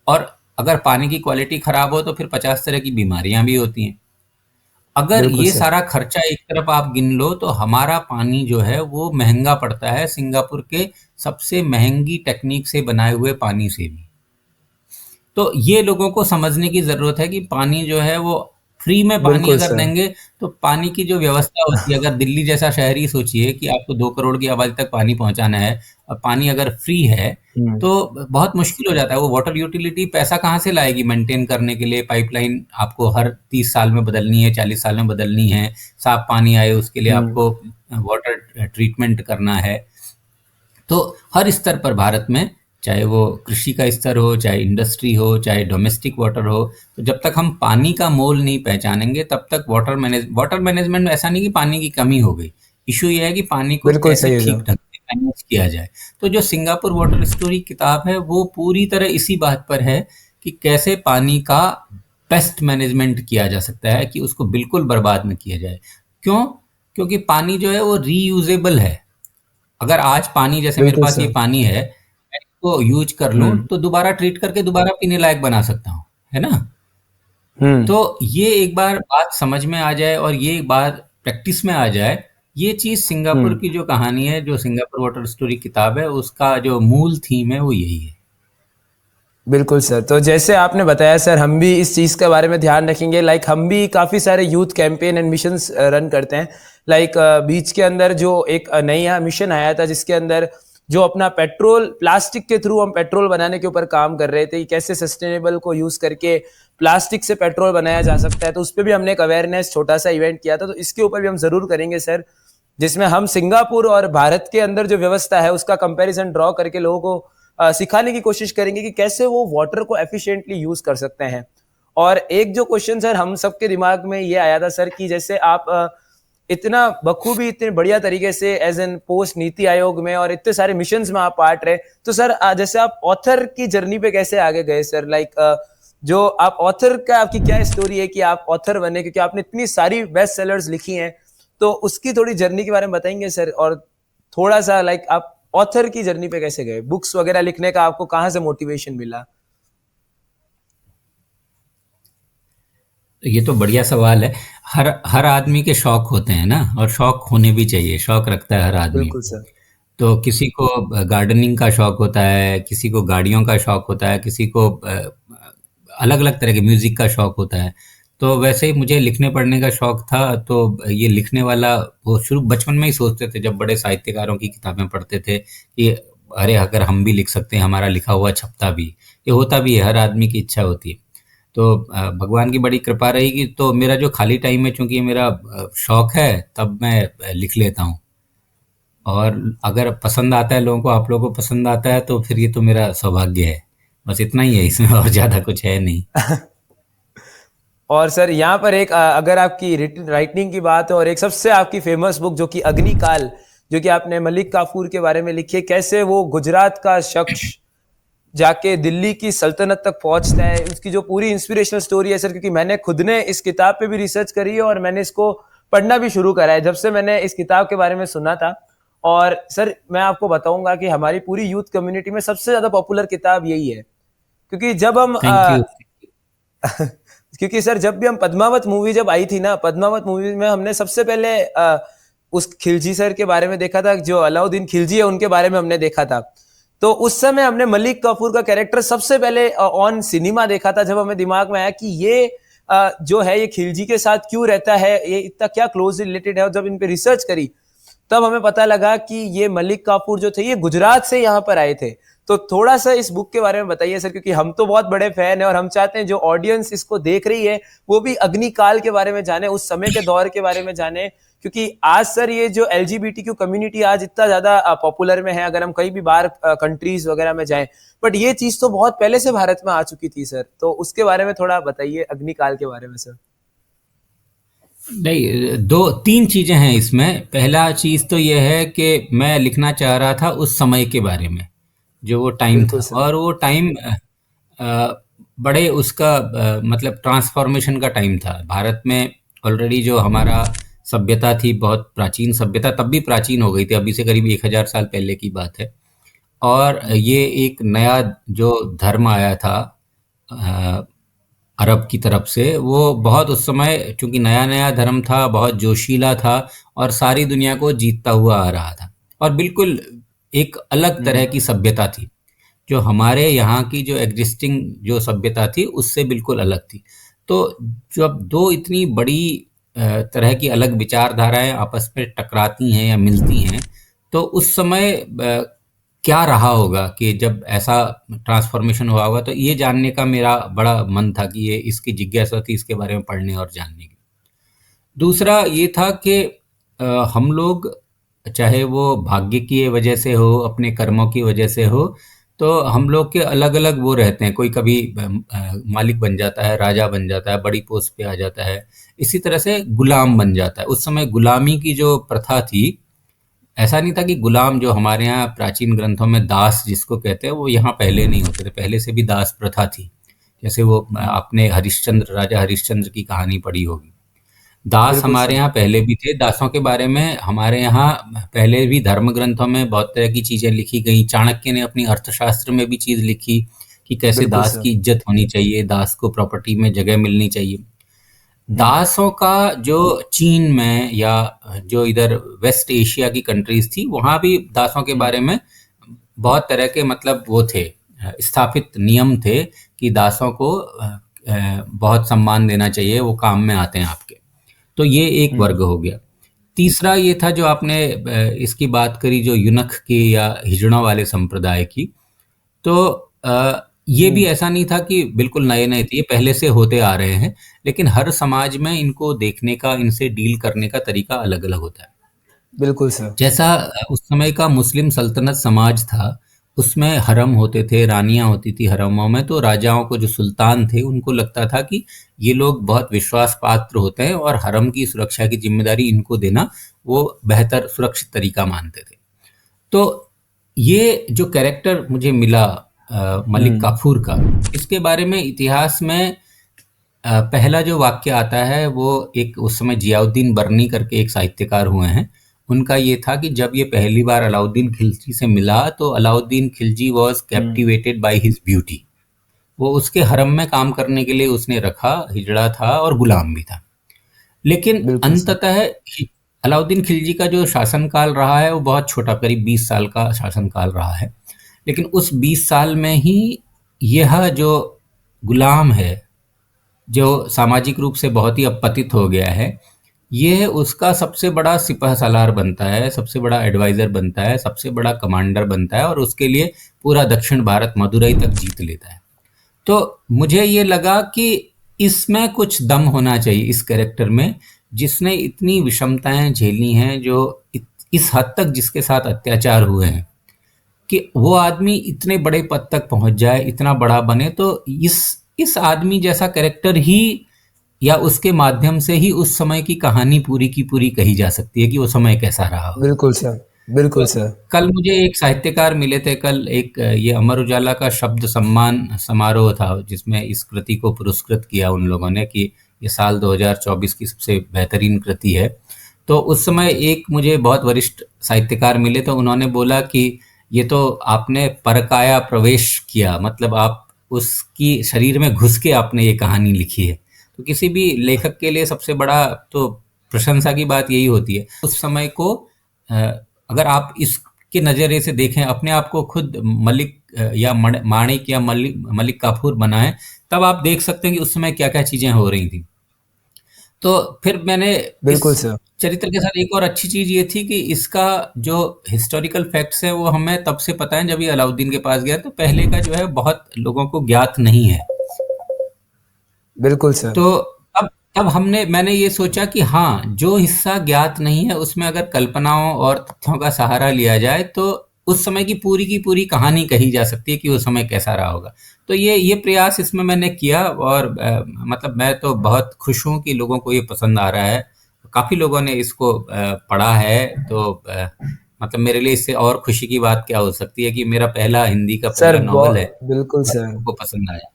और अगर पानी की क्वालिटी खराब हो तो फिर 50 तरह की बीमारियां भी होती हैं। अगर बिल्कुल ये सर। सारा खर्चा एक तरफ आप गिन लो तो हमारा पानी जो है वो महंगा पड़ता है सिंगापुर के सबसे महंगी टेक्निक से बनाए हुए पानी से भी। तो ये लोगों को समझने की ज़रूरत है कि पानी जो है वो फ्री में पानी बिल्कुल अगर सर। देंगे तो पानी की जो व्यवस्था होती है, अगर दिल्ली जैसा शहर ही सोचिए कि आपको 2 करोड़ की आबादी तक पानी पहुंचाना है और पानी अगर फ्री है हम्म। तो बहुत मुश्किल हो जाता है। वो वाटर यूटिलिटी पैसा कहाँ से लाएगी मेंटेन करने के लिए? पाइपलाइन आपको हर 30 साल में बदलनी है, 40 साल में बदलनी है। साफ पानी आए उसके लिए हम्म। आपको वाटर ट्रीटमेंट करना है। तो हर स्तर पर भारत में, चाहे वो कृषि का स्तर हो, चाहे इंडस्ट्री हो, चाहे डोमेस्टिक वाटर हो, तो जब तक हम पानी का मोल नहीं पहचानेंगे तब तक वाटर मैनेजमेंट में ऐसा नहीं कि पानी की कमी हो गई। इशू ये है कि पानी को बिल्कुल कैसे सही है ठीक सर। ढंग से मैनेज किया जाए। तो जो सिंगापुर वाटर स्टोरी किताब है वो पूरी तरह इसी बात पर है कि कैसे पानी का बेस्ट मैनेजमेंट किया जा सकता है, कि उसको बिल्कुल बर्बाद न किया जाए। क्यों? क्योंकि पानी जो है वो रीयूजेबल है। अगर आज पानी, जैसे मेरे बिल्कुल पास ये सर। पानी है, मैं इसको यूज कर लूं हम्म। तो दोबारा ट्रीट करके दोबारा पीने लायक बना सकता हूँ, है ना? हम्म। तो ये एक बार बात समझ में आ जाए और ये बात प्रैक्टिस में आ जाए, ये चीज सिंगापुर हम्म। की जो कहानी है, जो सिंगापुर वाटर स्टोरी किताब है, उसका जो मूल थीम है वो यही है। बिल्कुल सर। तो जैसे आपने बताया सर, हम भी इस चीज़ के बारे में ध्यान रखेंगे। लाइक हम भी काफ़ी सारे youth campaign and missions run करते हैं। लाइक बीच के अंदर जो एक नया मिशन आया था जिसके अंदर जो अपना पेट्रोल, प्लास्टिक के थ्रू हम पेट्रोल बनाने के ऊपर काम कर रहे थे कि कैसे सस्टेनेबल को यूज़ करके प्लास्टिक से पेट्रोल बनाया जा सकता है। तो उस पर भी हमने एक अवेयरनेस छोटा सा इवेंट किया था। तो इसके ऊपर भी हम ज़रूर करेंगे सर, जिसमें हम सिंगापुर और भारत के अंदर जो व्यवस्था है उसका कंपैरिजन ड्रॉ करके लोगों को सिखाने की कोशिश करेंगे कि कैसे वो वाटर को एफिशिएंटली यूज कर सकते हैं। और एक जो क्वेश्चन सर हम सबके दिमाग में ये आया था सर कि जैसे आप इतना बखूबी, इतने बढ़िया तरीके से as an post NITI Aayog में और इतने सारे मिशंस में आप पार्ट रहे, तो सर जैसे आप ऑथर की जर्नी पे कैसे आगे गए सर? लाइक जो आप ऑथर का, आपकी क्या स्टोरी है कि आप ऑथर बने, क्योंकि आपने इतनी सारी बेस्ट सेलर्स लिखी हैं, तो उसकी थोड़ी जर्नी के बारे में बताएंगे सर? और थोड़ा सा लाइक आप ऑथर की जर्नी पे कैसे गए, बुक्स वगैरह लिखने का आपको कहाँ से मोटिवेशन मिला? तो ये तो बढ़िया सवाल है। हर हर आदमी के शौक होते हैं ना, और शौक होने भी चाहिए। शौक रखता है हर आदमी। बिल्कुल सर। तो किसी को गार्डनिंग का शौक होता है, किसी को गाड़ियों का शौक होता है, किसी को अलग अलग तरह के म्यूजिक का शौक होता है। तो वैसे ही मुझे लिखने पढ़ने का शौक था। तो ये लिखने वाला, वो शुरू बचपन में ही सोचते थे जब बड़े साहित्यकारों की किताबें पढ़ते थे कि अरे अगर हम भी लिख सकते हैं, हमारा लिखा हुआ छपता भी। ये होता भी है, हर आदमी की इच्छा होती है। तो भगवान की बड़ी कृपा रहेगी तो मेरा जो खाली टाइम है, चूंकि ये मेरा शौक है, तब मैं लिख लेता हूँ। और अगर पसंद आता है लोगों को, आप लोगों को पसंद आता है, तो फिर ये तो मेरा सौभाग्य है। बस इतना ही है इसमें, और ज़्यादा कुछ है नहीं। और सर यहाँ पर एक अगर आपकी राइटिंग की बात है, और एक सबसे आपकी फेमस बुक जो कि अग्निकाल, जो कि आपने मलिक काफूर के बारे में लिखी है, कैसे वो गुजरात का शख्स जाके दिल्ली की सल्तनत तक पहुंचता है, उसकी जो पूरी इंस्पिरेशनल स्टोरी है सर। क्योंकि मैंने खुद ने इस किताब पे भी रिसर्च करी है और मैंने इसको पढ़ना भी शुरू करा है जब से मैंने इस किताब के बारे में सुना था। और सर मैं आपको बताऊंगा कि हमारी पूरी यूथ कम्युनिटी में सबसे ज्यादा पॉपुलर किताब यही है। क्योंकि जब हम थैंक यू। क्योंकि सर जब भी हम पद्मावत मूवी जब आई थी ना, पद्मावत मूवी में हमने सबसे पहले उस खिलजी सर के बारे में देखा था, जो अलाउद्दीन खिलजी है उनके बारे में हमने देखा था। तो उस समय हमने मलिक काफूर का कैरेक्टर सबसे पहले ऑन सिनेमा देखा था, जब हमें दिमाग में आया कि ये जो है ये खिलजी के साथ क्यों रहता है, ये इतना क्या क्लोजली रिलेटेड है। और जब इन पे रिसर्च करी तब हमें पता लगा कि ये मलिक काफूर जो थे ये गुजरात से यहाँ पर आए थे। तो थोड़ा सा इस बुक के बारे में बताइए सर, क्योंकि हम तो बहुत बड़े फैन हैं और हम चाहते हैं जो ऑडियंस इसको देख रही है वो भी अग्निकाल के बारे में जाने, उस समय के दौर के बारे में जाने क्योंकि आज सर ये जो LGBTQ कम्युनिटी आज इतना ज्यादा पॉपुलर में है, अगर हम कहीं भी बाहर कंट्रीज वगैरह में जाएं, बट ये चीज तो बहुत पहले से भारत में आ चुकी थी सर, तो उसके बारे में थोड़ा बताइए, अग्निकाल के बारे में सर। नहीं, दो तीन चीजें हैं इसमें। पहला चीज तो यह है कि मैं लिखना चाह रहा था उस समय के बारे में, जो वो टाइम बिल्कुल था। सर। और वो टाइम बड़े उसका मतलब ट्रांसफॉर्मेशन का टाइम था भारत में। ऑलरेडी जो हमारा सभ्यता थी, बहुत प्राचीन सभ्यता, तब भी प्राचीन हो गई थी, अभी से करीब 1000 साल पहले की बात है। और ये एक नया जो धर्म आया था अ, अरब की तरफ से, वो बहुत उस समय चूंकि नया नया धर्म था, बहुत जोशीला था और सारी दुनिया को जीतता हुआ आ रहा था। और बिल्कुल एक अलग तरह की सभ्यता थी, जो हमारे यहाँ की जो एग्जिस्टिंग जो सभ्यता थी उससे बिल्कुल अलग थी। तो जब दो इतनी बड़ी तरह की अलग विचारधाराएं आपस में टकराती हैं या मिलती हैं, तो उस समय क्या रहा होगा कि जब ऐसा ट्रांसफॉर्मेशन हुआ होगा, तो ये जानने का मेरा बड़ा मन था कि ये इसकी जिज्ञासा थी इसके बारे में पढ़ने और जानने की। दूसरा ये था कि हम लोग, चाहे वो भाग्य की वजह से हो, अपने कर्मों की वजह से हो, तो हम लोग के अलग अलग वो रहते हैं। कोई कभी मालिक बन जाता है, राजा बन जाता है, बड़ी पोस्ट पे आ जाता है, इसी तरह से गुलाम बन जाता है। उस समय गुलामी की जो प्रथा थी, ऐसा नहीं था कि गुलाम जो हमारे यहाँ प्राचीन ग्रंथों में दास जिसको कहते हैं, वो यहाँ पहले नहीं होते थे, पहले से भी दास प्रथा थी। जैसे वो आपने हरिश्चंद्र, राजा हरिश्चंद्र की कहानी पढ़ी होगी। दास बिल्कुल हमारे सर। यहाँ पहले भी थे। दासों के बारे में हमारे यहाँ पहले भी धर्म ग्रंथों में बहुत तरह की चीजें लिखी गई। चाणक्य ने अपनी अर्थशास्त्र में भी चीज लिखी कि कैसे बिल्कुल दास सर। की इज्जत होनी चाहिए, दास को प्रॉपर्टी में जगह मिलनी चाहिए। दासों का जो चीन में या जो इधर वेस्ट एशिया की कंट्रीज थी, वहां भी दासों के बारे में बहुत तरह के मतलब वो थे, स्थापित नियम थे कि दासों को बहुत सम्मान देना चाहिए, वो काम में आते हैं आपके। तो ये एक वर्ग हो गया। तीसरा ये था जो आपने इसकी बात करी, जो युनख की या हिजड़ों वाले संप्रदाय की। तो ये भी ऐसा नहीं था कि बिल्कुल नए नए थे, ये पहले से होते आ रहे हैं, लेकिन हर समाज में इनको देखने का, इनसे डील करने का तरीका अलग अलग होता है। बिल्कुल सर। जैसा उस समय का मुस्लिम सल्तनत समाज था, उसमें हरम होते थे, रानियां होती थी हरमों में। तो राजाओं को, जो सुल्तान थे, उनको लगता था कि ये लोग बहुत विश्वास पात्र होते हैं और हरम की सुरक्षा की जिम्मेदारी इनको देना वो बेहतर सुरक्षित तरीका मानते थे। तो ये जो कैरेक्टर मुझे मिला मलिक काफूर का, इसके बारे में इतिहास में पहला जो वाक्य आता है वो एक, उस समय जियाउद्दीन बर्नी करके एक साहित्यकार हुए हैं, उनका ये था कि जब ये पहली बार अलाउद्दीन खिलजी से मिला, तो Alauddin Khilji was captivated by his beauty. वो उसके हरम में काम करने के लिए उसने रखा, हिजड़ा था और गुलाम भी था। लेकिन बिल्कुल सर। अंततः अलाउद्दीन खिलजी का जो शासनकाल रहा है वो बहुत छोटा, करीब 20 साल का शासनकाल रहा है। लेकिन उस 20 साल में ही यह जो गुलाम है, जो सामाजिक रूप से बहुत ही अपतित हो गया है, ये उसका सबसे बड़ा सिपह सालार बनता है, सबसे बड़ा एडवाइजर बनता है, सबसे बड़ा कमांडर बनता है और उसके लिए पूरा दक्षिण भारत, मदुरई तक जीत लेता है। तो मुझे ये लगा कि इसमें कुछ दम होना चाहिए इस कैरेक्टर में, जिसने इतनी विषमताएं झेली हैं, जो इस हद तक जिसके साथ अत्याचार हुए हैं, कि वो आदमी इतने बड़े पद तक पहुंच जाए, इतना बड़ा बने। तो इस आदमी जैसा कैरेक्टर ही, या उसके माध्यम से ही उस समय की कहानी पूरी की पूरी कही जा सकती है कि वो समय कैसा रहा होगा। बिल्कुल सर। बिल्कुल तो सर। कल मुझे एक साहित्यकार मिले थे, कल एक ये अमर उजाला का शब्द सम्मान समारोह था, जिसमें इस कृति को पुरस्कृत किया उन लोगों ने कि ये साल 2024 की सबसे बेहतरीन कृति है। तो उस समय एक मुझे बहुत वरिष्ठ साहित्यकार मिले, तो उन्होंने बोला कि ये तो आपने परकाया प्रवेश किया, मतलब आप उसकी शरीर में घुस के आपने ये कहानी लिखी है। तो किसी भी लेखक के लिए सबसे बड़ा तो प्रशंसा की बात यही होती है। उस समय को अगर आप इसके नज़रिए से देखें, अपने आप को खुद मलिक या माणिक या मलिक काफूर बनाएं, तब आप देख सकते हैं कि उस समय क्या क्या चीज़ें हो रही थी। तो फिर मैंने इस बिल्कुल सर। चरित्र के साथ एक और अच्छी चीज़ ये थी कि इसका जो हिस्टोरिकल फैक्ट्स है वो हमें तब से पता है जब ये अलाउद्दीन के पास गया, तो पहले का जो है बहुत लोगों को ज्ञात नहीं है। बिल्कुल सर। तो अब तब मैंने ये सोचा कि हाँ, जो हिस्सा ज्ञात नहीं है उसमें अगर कल्पनाओं और तथ्यों का सहारा लिया जाए तो उस समय की पूरी कहानी कही जा सकती है कि वो समय कैसा रहा होगा। तो ये प्रयास इसमें मैंने किया, और मतलब मैं तो बहुत खुश हूँ कि लोगों को ये पसंद आ रहा है। काफी लोगों ने इसको पढ़ा है, तो मतलब मेरे लिए इससे और खुशी की बात क्या हो सकती है कि मेरा पहला हिंदी का सर पहला नॉवल है बहुत बिल्कुल और सर, लोगों को पसंद आया।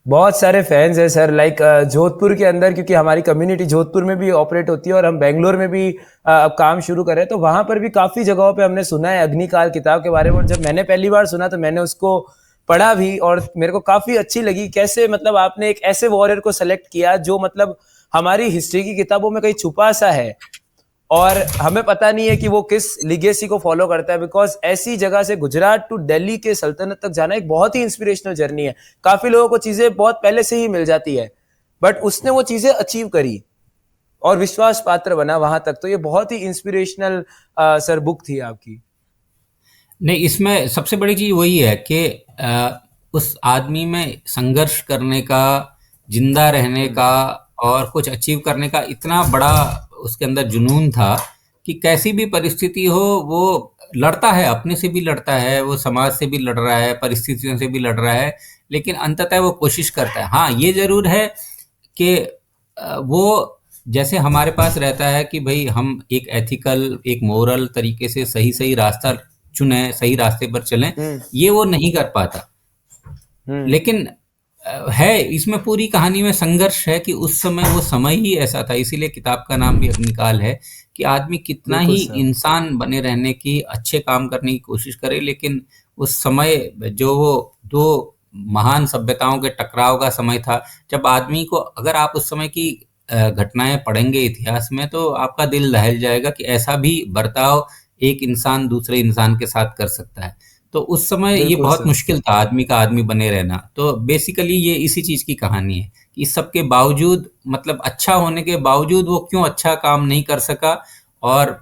बहुत सारे फैंस हैं सर, लाइक जोधपुर के अंदर, क्योंकि हमारी कम्युनिटी जोधपुर में भी ऑपरेट होती है और हम बेंगलोर में भी अब काम शुरू करें, तो वहाँ पर भी काफ़ी जगहों पे हमने सुना है अग्निकाल किताब के बारे में। और जब मैंने पहली बार सुना तो मैंने उसको पढ़ा भी और मेरे को काफ़ी अच्छी लगी। कैसे मतलब आपने एक ऐसे वॉरियर को सेलेक्ट किया जो मतलब हमारी हिस्ट्री की किताबों में कहीं छुपा सा है और हमें पता नहीं है कि वो किस लिगेसी को फॉलो करता है। बिकॉज ऐसी जगह से गुजरात टू दिल्ली के सल्तनत तक जाना एक बहुत ही इंस्पिरेशनल जर्नी है। काफी लोगों को चीजें बहुत पहले से ही मिल जाती है, बट उसने वो चीजें अचीव करी और विश्वास पात्र बना वहां तक। तो ये बहुत ही इंस्पिरेशनल सर बुक थी आपकी। नहीं, इसमें सबसे बड़ी चीज वही है कि उस आदमी में संघर्ष करने का, जिंदा रहने हम्म। का और कुछ अचीव करने का इतना बड़ा उसके अंदर जुनून था कि कैसी भी परिस्थिति हो वो लड़ता है, अपने से भी लड़ता है, वो समाज से भी लड़ रहा है, परिस्थितियों से भी लड़ रहा है, लेकिन अंततः वो कोशिश करता है। हाँ, ये जरूर है कि वो जैसे हमारे पास रहता है कि भाई हम एक एथिकल, एक मोरल तरीके से सही सही रास्ता चुने, सही रास्ते पर चलें, हम्म। ये वो नहीं कर पाता। हम्म। लेकिन है इसमें पूरी कहानी में संघर्ष है कि उस समय वो समय ही ऐसा था, इसीलिए किताब का नाम भी अग्निकाल है, कि आदमी कितना बिल्कुल ही सर। इंसान बने रहने की, अच्छे काम करने की कोशिश करे, लेकिन उस समय जो वो दो महान सभ्यताओं के टकराव का समय था, जब आदमी को, अगर आप उस समय की घटनाएं पढ़ेंगे इतिहास में तो आपका दिल दहल जाएगा कि ऐसा भी बर्ताव एक इंसान दूसरे इंसान के साथ कर सकता है। तो उस समय ये बिल्कुल बहुत सर। मुश्किल था आदमी का आदमी बने रहना। तो बेसिकली ये इसी चीज की कहानी है कि इस सब के बावजूद, मतलब अच्छा होने के बावजूद वो क्यों अच्छा काम नहीं कर सका। और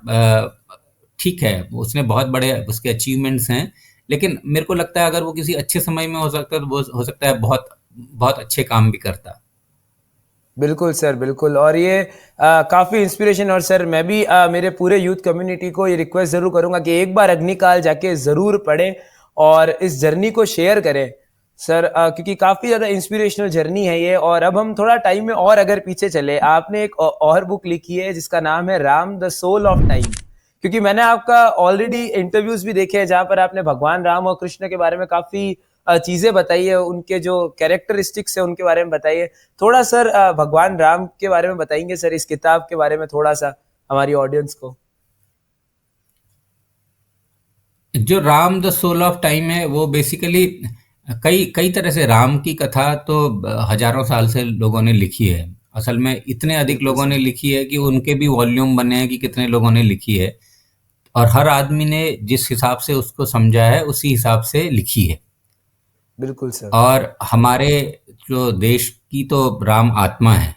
ठीक है, उसने बहुत बड़े उसके अचीवमेंट्स हैं, लेकिन मेरे को लगता है अगर वो किसी अच्छे समय में हो सकता है तो वो हो सकता है बहुत बहुत अच्छे काम भी करता। बिल्कुल सर, बिल्कुल। और ये काफ़ी इंस्पिरेशन। और सर मैं भी मेरे पूरे यूथ कम्युनिटी को ये रिक्वेस्ट ज़रूर करूँगा कि एक बार अग्निकाल जाके ज़रूर पढ़ें और इस जर्नी को शेयर करें सर, क्योंकि काफ़ी ज़्यादा इंस्पिरेशनल जर्नी है ये। और अब हम थोड़ा टाइम में और अगर पीछे चले, आपने एक और बुक लिखी है जिसका नाम है Ram the soul of time. क्योंकि मैंने आपका ऑलरेडी इंटरव्यूज भी देखे हैं जहाँ पर आपने भगवान राम और कृष्ण के बारे में काफ़ी चीजें बताई है, उनके जो कैरेक्टरिस्टिक्स है उनके बारे में बताइए। थोड़ा सर भगवान राम के बारे में बताएंगे सर, इस किताब के बारे में थोड़ा सा हमारी ऑडियंस को। जो Ram the soul of time है वो बेसिकली कई कई तरह से, राम की कथा तो हजारों साल से लोगों ने लिखी है। असल में इतने अधिक बिल्कुल लोगों ने सर। लिखी है कि उनके भी वॉल्यूम बने हैं कि कितने लोगों ने लिखी है, और हर आदमी ने जिस हिसाब से उसको समझा है उसी हिसाब से लिखी है। बिल्कुल सर। और हमारे जो देश की तो राम आत्मा है,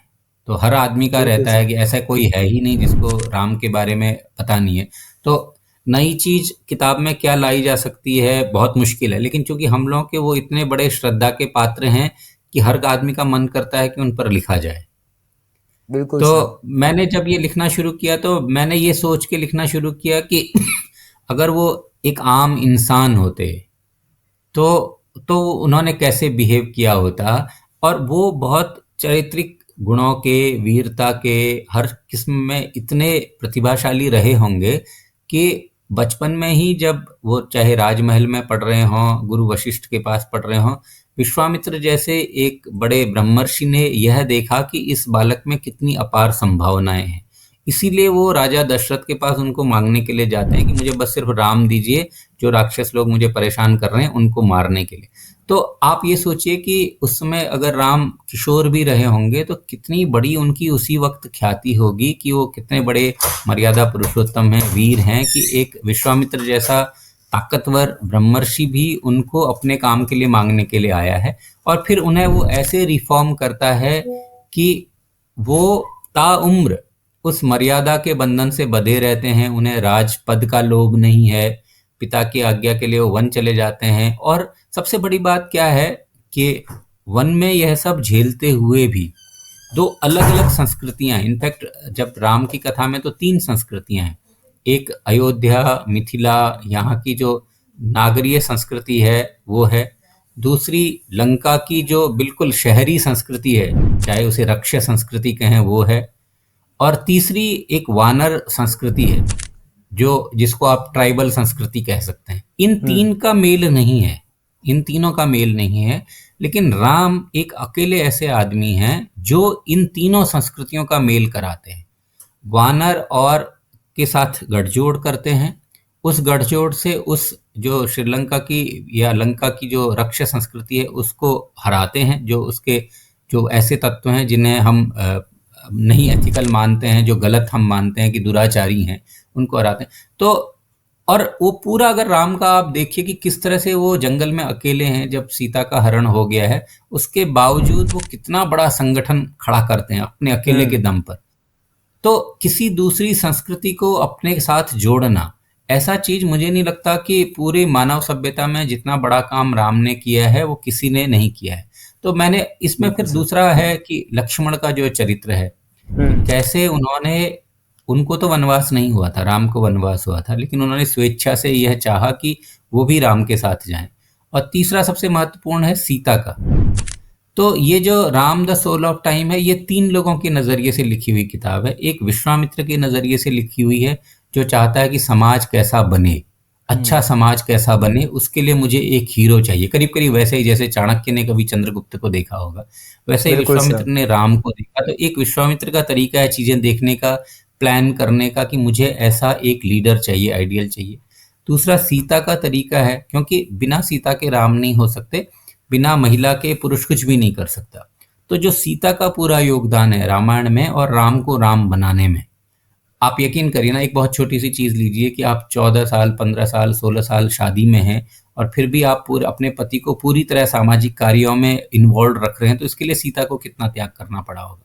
तो हर आदमी का बिल्कुल रहता है सर। कि ऐसा कोई है ही नहीं जिसको राम के बारे में पता नहीं है। तो नई चीज किताब में क्या लाई जा सकती है, बहुत मुश्किल है, लेकिन चूंकि हम लोग के वो इतने बड़े श्रद्धा के पात्र हैं कि हर आदमी का मन करता है कि उन पर लिखा जाए। बिल्कुल तो सर। मैंने जब ये लिखना शुरू किया तो मैंने ये सोच के लिखना शुरू किया कि अगर वो एक आम इंसान होते तो उन्होंने कैसे बिहेव किया होता। और वो बहुत चारित्रिक गुणों के, वीरता के, हर किस्म में इतने प्रतिभाशाली रहे होंगे कि बचपन में ही जब वो चाहे राजमहल में पढ़ रहे हों, गुरु वशिष्ठ के पास पढ़ रहे हों, विश्वामित्र जैसे एक बड़े ब्रह्मर्षि ने यह देखा कि इस बालक में कितनी अपार संभावनाएं हैं। इसीलिए वो राजा दशरथ के पास उनको मांगने के लिए जाते हैं कि मुझे बस सिर्फ राम दीजिए, जो राक्षस लोग मुझे परेशान कर रहे हैं उनको मारने के लिए। तो आप ये सोचिए कि उस समय अगर राम किशोर भी रहे होंगे तो कितनी बड़ी उनकी उसी वक्त ख्याति होगी कि वो कितने बड़े मर्यादा पुरुषोत्तम हैं, वीर हैं, कि एक विश्वामित्र जैसा ताकतवर ब्रह्मर्षि भी उनको अपने काम के लिए मांगने के लिए आया है। और फिर उन्हें वो ऐसे रिफॉर्म करता है कि वो ताउम्र उस मर्यादा के बंधन से बंधे रहते हैं, उन्हें राजपद का लोभ नहीं है, पिता की आज्ञा के लिए वो वन चले जाते हैं। और सबसे बड़ी बात क्या है कि वन में यह सब झेलते हुए भी दो अलग अलग संस्कृतियां हैं। इनफैक्ट जब राम की कथा में तो तीन संस्कृतियां हैं। एक अयोध्या, मिथिला, यहाँ की जो नागरीय संस्कृति है वो है। दूसरी लंका की जो बिल्कुल शहरी संस्कृति है, चाहे उसे रक्ष्य संस्कृति कहें, वो है। और तीसरी एक वानर संस्कृति है, जो जिसको आप ट्राइबल संस्कृति कह सकते हैं। इन तीन का मेल नहीं है, इन तीनों का मेल नहीं है। लेकिन राम एक अकेले ऐसे आदमी हैं जो इन तीनों संस्कृतियों का मेल कराते हैं। वानर और के साथ गठजोड़ करते हैं, उस गठजोड़ से उस जो श्रीलंका की या लंका की जो रक्ष्य संस्कृति है उसको हराते हैं। जो उसके जो ऐसे तत्व हैं जिन्हें हम नहीं एथिकल मानते हैं, जो गलत हम मानते हैं कि दुराचारी हैं, उनको हराते हैं। तो और वो पूरा अगर राम का आप देखिए कि किस तरह से वो जंगल में अकेले हैं, जब सीता का हरण हो गया है, उसके बावजूद वो कितना बड़ा संगठन खड़ा करते हैं अपने अकेले के दम पर। तो किसी दूसरी संस्कृति को अपने साथ जोड़ना, ऐसा चीज मुझे नहीं लगता कि पूरी मानव सभ्यता में जितना बड़ा काम राम ने किया है वो किसी ने नहीं किया है। तो मैंने इसमें फिर दूसरा है कि लक्ष्मण का जो चरित्र है, कैसे उन्होंने, उनको तो वनवास नहीं हुआ था, राम को वनवास हुआ था, लेकिन उन्होंने स्वेच्छा से यह चाहा कि वो भी राम के साथ जाएं। और तीसरा सबसे महत्वपूर्ण है सीता का। तो ये जो Ram the soul of time है, ये तीन लोगों के नज़रिए से लिखी हुई किताब है। एक विश्वामित्र के नज़रिए से लिखी हुई है, जो चाहता है कि समाज कैसा बने, अच्छा समाज कैसा बने, उसके लिए मुझे एक हीरो चाहिए। करीब करीब वैसे ही जैसे चाणक्य ने कभी चंद्रगुप्त को देखा होगा, वैसे ही विश्वामित्र ने राम को देखा। तो एक विश्वामित्र का तरीका है चीज़ें देखने का, प्लान करने का, कि मुझे ऐसा एक लीडर चाहिए, आइडियल चाहिए। दूसरा सीता का तरीका है, क्योंकि बिना सीता के राम नहीं हो सकते, बिना महिला के पुरुष कुछ भी नहीं कर सकता। तो जो सीता का पूरा योगदान है रामायण में और राम को राम बनाने में, आप यकीन करिए ना, एक बहुत छोटी सी चीज़ लीजिए कि आप 14 साल, 15 साल, 16 साल शादी में हैं और फिर भी आप पूरे अपने पति को पूरी तरह सामाजिक कार्यों में इन्वॉल्व रख रहे हैं, तो इसके लिए सीता को कितना त्याग करना पड़ा होगा।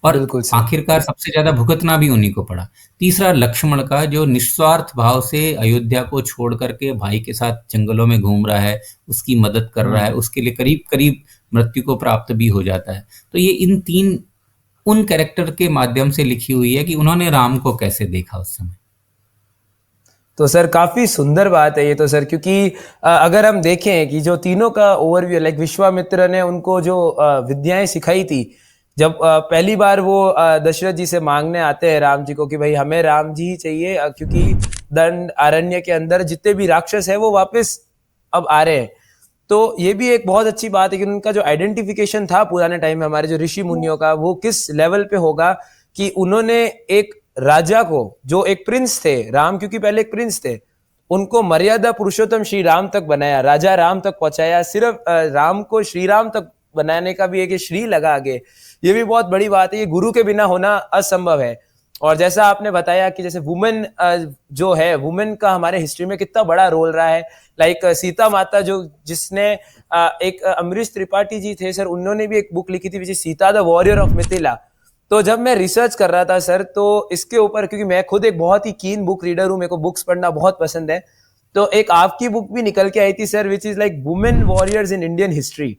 और आखिरकार सबसे ज्यादा भुगतना भी उन्हीं को पड़ा। तीसरा लक्ष्मण का, जो निस्वार्थ भाव से अयोध्या को छोड़ करके भाई के साथ जंगलों में घूम रहा है, उसकी मदद कर रहा है, उसके लिए करीब करीब मृत्यु को प्राप्त भी हो जाता है। तो ये इन तीन उन कैरेक्टर के माध्यम से लिखी हुई है कि उन्होंने राम को कैसे देखा उस समय। तो सर काफी सुंदर बात है ये तो सर, क्योंकि अगर हम देखें कि जो तीनों का ओवरव्यू, लाइक विश्वामित्र ने उनको जो विद्याएं सिखाई थी, जब पहली बार वो दशरथ जी से मांगने आते हैं राम जी को कि भाई हमें राम जी ही चाहिए, क्योंकि दंड अरण्य के अंदर जितने भी राक्षस है वो वापस अब आ रहे हैं। तो ये भी एक बहुत अच्छी बात है कि उनका जो आइडेंटिफिकेशन था पुराने टाइम में हमारे जो ऋषि मुनियों का, वो किस लेवल पे होगा कि उन्होंने एक राजा को, जो एक प्रिंस थे, राम क्योंकि पहले एक प्रिंस थे, उनको मर्यादा पुरुषोत्तम श्री राम तक बनाया, राजा राम तक पहुंचाया। सिर्फ राम को श्री राम तक बनाने का भी एक श्री लगा आगे, ये भी बहुत बड़ी बात है। ये गुरु के बिना होना असंभव है। और जैसा आपने बताया कि जैसे वुमेन जो है, वुमेन का हमारे हिस्ट्री में कितना बड़ा रोल रहा है। लाइक सीता माता, जो जिसने एक अमरीश त्रिपाठी जी थे सर, उन्होंने भी एक बुक लिखी थी which is Sita the warrior of Mithila. तो जब मैं रिसर्च कर रहा था सर, तो इसके ऊपर, क्योंकि मैं खुद एक बहुत ही कीन बुक रीडर हूँ, मेरे को बुक्स पढ़ना बहुत पसंद है, तो एक आपकी बुक भी निकल के आई थी sir which is like women warriors in Indian history.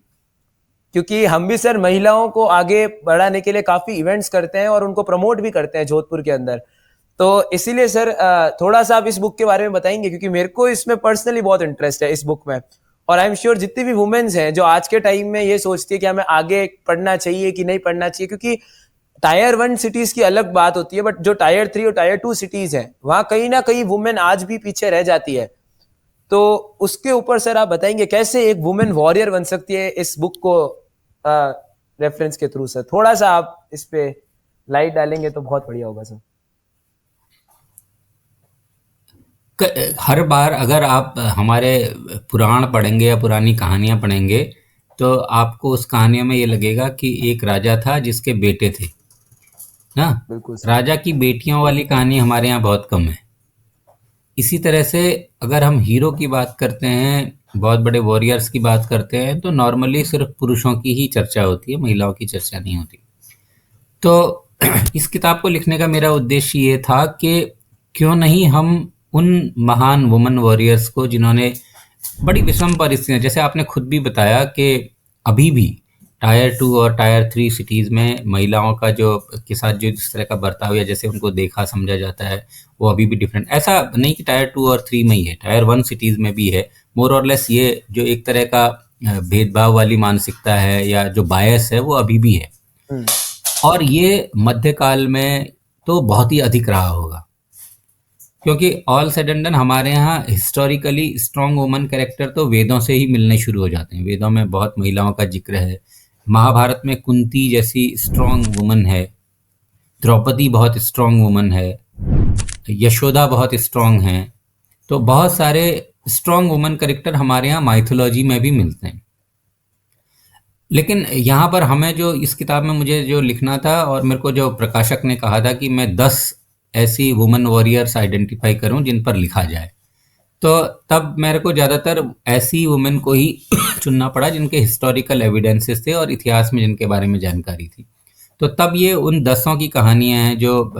क्योंकि हम भी सर महिलाओं को आगे बढ़ाने के लिए काफी इवेंट्स करते हैं और उनको प्रमोट भी करते हैं जोधपुर के अंदर। तो इसीलिए सर थोड़ा सा आप इस बुक के बारे में बताएंगे, क्योंकि मेरे को इसमें पर्सनली बहुत इंटरेस्ट है इस बुक में। और आई एम श्योर जितनी भी वुमेन्स हैं जो आज के टाइम में ये सोचती है कि हमें आगे पढ़ना चाहिए कि नहीं पढ़ना चाहिए, क्योंकि टायर 1 सिटीज की अलग बात होती है, बट जो टायर 3 और टायर 2 सिटीज हैं, वहां कहीं ना कहीं वुमेन आज भी पीछे रह जाती है। तो उसके ऊपर सर आप बताएंगे कैसे एक वुमेन वॉरियर बन सकती है इस बुक को रेफरेंस के थ्रू। सर थोड़ा सा आप इस पे लाइट डालेंगे तो बहुत बढ़िया होगा सर। हर बार अगर आप हमारे पुराण पढ़ेंगे या पुरानी कहानियां पढ़ेंगे, तो आपको उस कहानियों में ये लगेगा कि एक राजा था जिसके बेटे थे ना। राजा की बेटियों वाली कहानी हमारे यहाँ बहुत कम है। इसी तरह से अगर हम हीरो की बात करते हैं, बहुत बड़े वॉरियर्स की बात करते हैं, तो नॉर्मली सिर्फ पुरुषों की ही चर्चा होती है, महिलाओं की चर्चा नहीं होती। तो इस किताब को लिखने का मेरा उद्देश्य ये था कि क्यों नहीं हम उन महान वुमन वॉरियर्स को, जिन्होंने बड़ी विषम परिस्थितियां, जैसे आपने खुद भी बताया कि अभी भी टायर 2 और टायर 3 सिटीज़ में महिलाओं का जो के साथ जो जिस तरह का बर्ताव या जैसे उनको देखा समझा जाता है, वो अभी भी डिफरेंट, ऐसा नहीं कि टायर 2 और 3 में ही है, टायर 1 सिटीज़ में भी है। मोर और लेस ये जो एक तरह का भेदभाव वाली मानसिकता है या जो बायस है, वो अभी भी है। और ये मध्यकाल में तो बहुत ही अधिक रहा होगा, क्योंकि ऑल सेड एंड डन हमारे यहाँ हिस्टोरिकली स्ट्रॉन्ग वुमन कैरेक्टर तो वेदों से ही मिलने शुरू हो जाते हैं। वेदों में बहुत महिलाओं का जिक्र है। महाभारत में कुंती जैसी स्ट्रॉन्ग वुमन है, द्रौपदी बहुत स्ट्रॉन्ग वुमन है, यशोदा बहुत स्ट्रॉन्ग हैं। तो बहुत सारे स्ट्रॉन्ग वुमन कैरेक्टर हमारे यहाँ माइथोलॉजी में भी मिलते हैं। लेकिन यहाँ पर हमें जो इस किताब में मुझे जो लिखना था, और मेरे को जो प्रकाशक ने कहा था कि मैं 10 ऐसी वुमन वॉरियर्स आइडेंटिफाई करूं जिन पर लिखा जाए, तो तब मेरे को ज़्यादातर ऐसी वुमेन को ही चुनना पड़ा जिनके हिस्टोरिकल एविडेंसेस थे और इतिहास में जिनके बारे में जानकारी थी। तो तब ये उन 10 की कहानियां हैं जो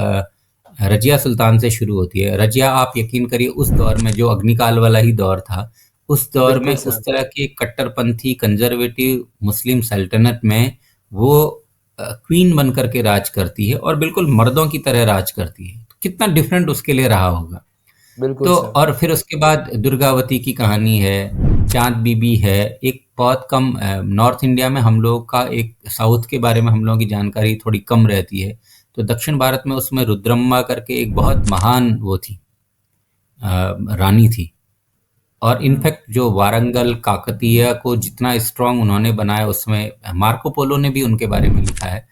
रजिया सुल्तान से शुरू होती है। रजिया, आप यकीन करिए, उस दौर में जो अग्निकाल वाला ही दौर था, उस दौर में बिल्कुल उस सर। तरह की कट्टरपंथी कंजर्वेटिव मुस्लिम सल्तनत में वो क्वीन बन करके राज करती है और बिल्कुल मर्दों की तरह राज करती है। कितना डिफरेंट उसके लिए रहा होगा। बिल्कुल तो सर। और फिर उसके बाद दुर्गावती की कहानी है, चांद बीबी है। एक बहुत कम नॉर्थ इंडिया में हम लोग का, एक साउथ के बारे में हम लोगों की जानकारी थोड़ी कम रहती है, तो दक्षिण भारत में उसमें रुद्रम्मा करके एक बहुत महान वो थी, रानी थी। और इनफैक्ट जो वारंगल काकतीय को जितना स्ट्रांग उन्होंने बनाया, उसमें मार्को पोलो ने भी उनके बारे में लिखा है।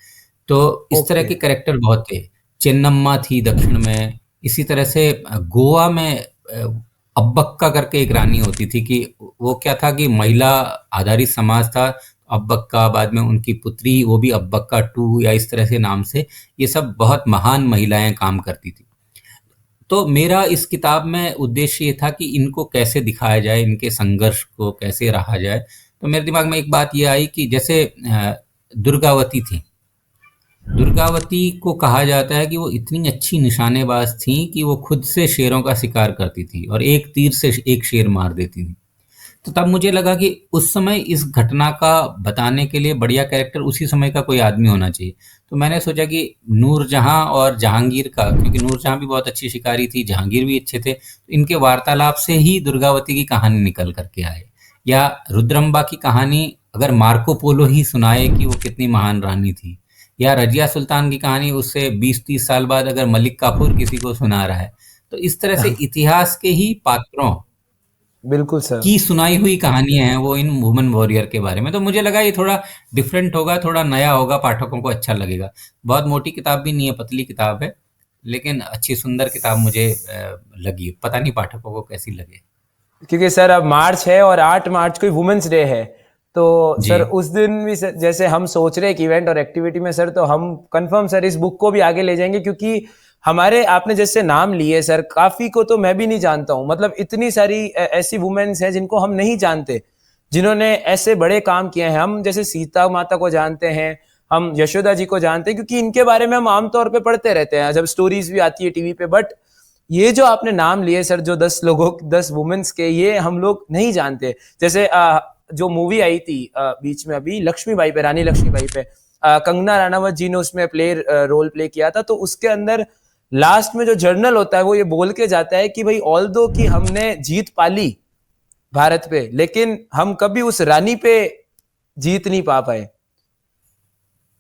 तो इस तरह ओके। के कैरेक्टर बहुत थे। चेन्नम्मा थी दक्षिण में। इसी तरह से गोवा में अब्बक्का करके एक रानी होती थी, कि वो क्या था कि महिला आधारित समाज था। अब्बक्का, बाद में उनकी पुत्री, वो भी अब्बक्का 2 या इस तरह से नाम से, ये सब बहुत महान महिलाएं काम करती थी। तो मेरा इस किताब में उद्देश्य ये था कि इनको कैसे दिखाया जाए, इनके संघर्ष को कैसे रहा जाए। तो मेरे दिमाग में एक बात ये आई कि जैसे दुर्गावती थी, दुर्गावती को कहा जाता है कि वो इतनी अच्छी निशानेबाज थी कि वो खुद से शेरों का शिकार करती थी और एक तीर से एक शेर मार देती थी। तो तब मुझे लगा कि उस समय इस घटना का बताने के लिए बढ़िया कैरेक्टर उसी समय का कोई आदमी होना चाहिए। तो मैंने सोचा कि नूरजहां और जहांगीर का, क्योंकि नूरजहां भी बहुत अच्छी शिकारी थी, जहांगीर भी अच्छे थे, तो इनके वार्तालाप से ही दुर्गावती की कहानी निकल करके आए। या रुद्रम्बा की कहानी अगर मार्को पोलो ही सुनाए कि वो कितनी महान रानी थी, या रजिया सुल्तान की कहानी उससे 20-30 साल बाद अगर मलिक काफूर किसी को सुना रहा है, तो इस तरह से इतिहास के ही पात्रों बिल्कुल सर। की सुनाई हुई कहानियां हैं वो इन वुमन वॉरियर के बारे में। तो मुझे लगा ये थोड़ा डिफरेंट होगा, थोड़ा नया होगा, पाठकों को अच्छा लगेगा। बहुत मोटी किताब भी नहीं है, पतली किताब है, लेकिन अच्छी सुंदर किताब मुझे लगी। पता नहीं पाठकों को कैसी लगे। क्योंकि सर अब मार्च है और 8 मार्च को वुमेन्स डे है, तो जी। सर उस दिन भी जैसे हम सोच रहे हैं कि इवेंट और एक्टिविटी में सर, तो हम कंफर्म सर इस बुक को भी आगे ले जाएंगे, क्योंकि हमारे आपने जैसे नाम लिए सर, काफी को तो मैं भी नहीं जानता हूँ। मतलब इतनी सारी ऐसी वुमेन्स हैं जिनको हम नहीं जानते, जिन्होंने ऐसे बड़े काम किए हैं। हम जैसे सीता माता को जानते हैं, हम यशोदा जी को जानते हैं, क्योंकि इनके बारे में हम आमतौर पे पढ़ते रहते हैं जब स्टोरीज भी आती है टीवी पे। बट ये जो आपने नाम लिए सर, जो 10 लोगों, 10 वुमेन्स के, ये हम लोग नहीं जानते। जैसे जो मूवी आई थी बीच में अभी, लक्ष्मीबाई पे, रानी लक्ष्मीबाई पे, कंगना राणावत जी ने उसमें रोल प्ले किया था। तो उसके अंदर लास्ट में जो जर्नल होता है, वो ये बोल के जाता है कि भाई ऑल दो कि हमने जीत पाली भारत पे, लेकिन हम कभी उस रानी पे जीत नहीं पा पाए।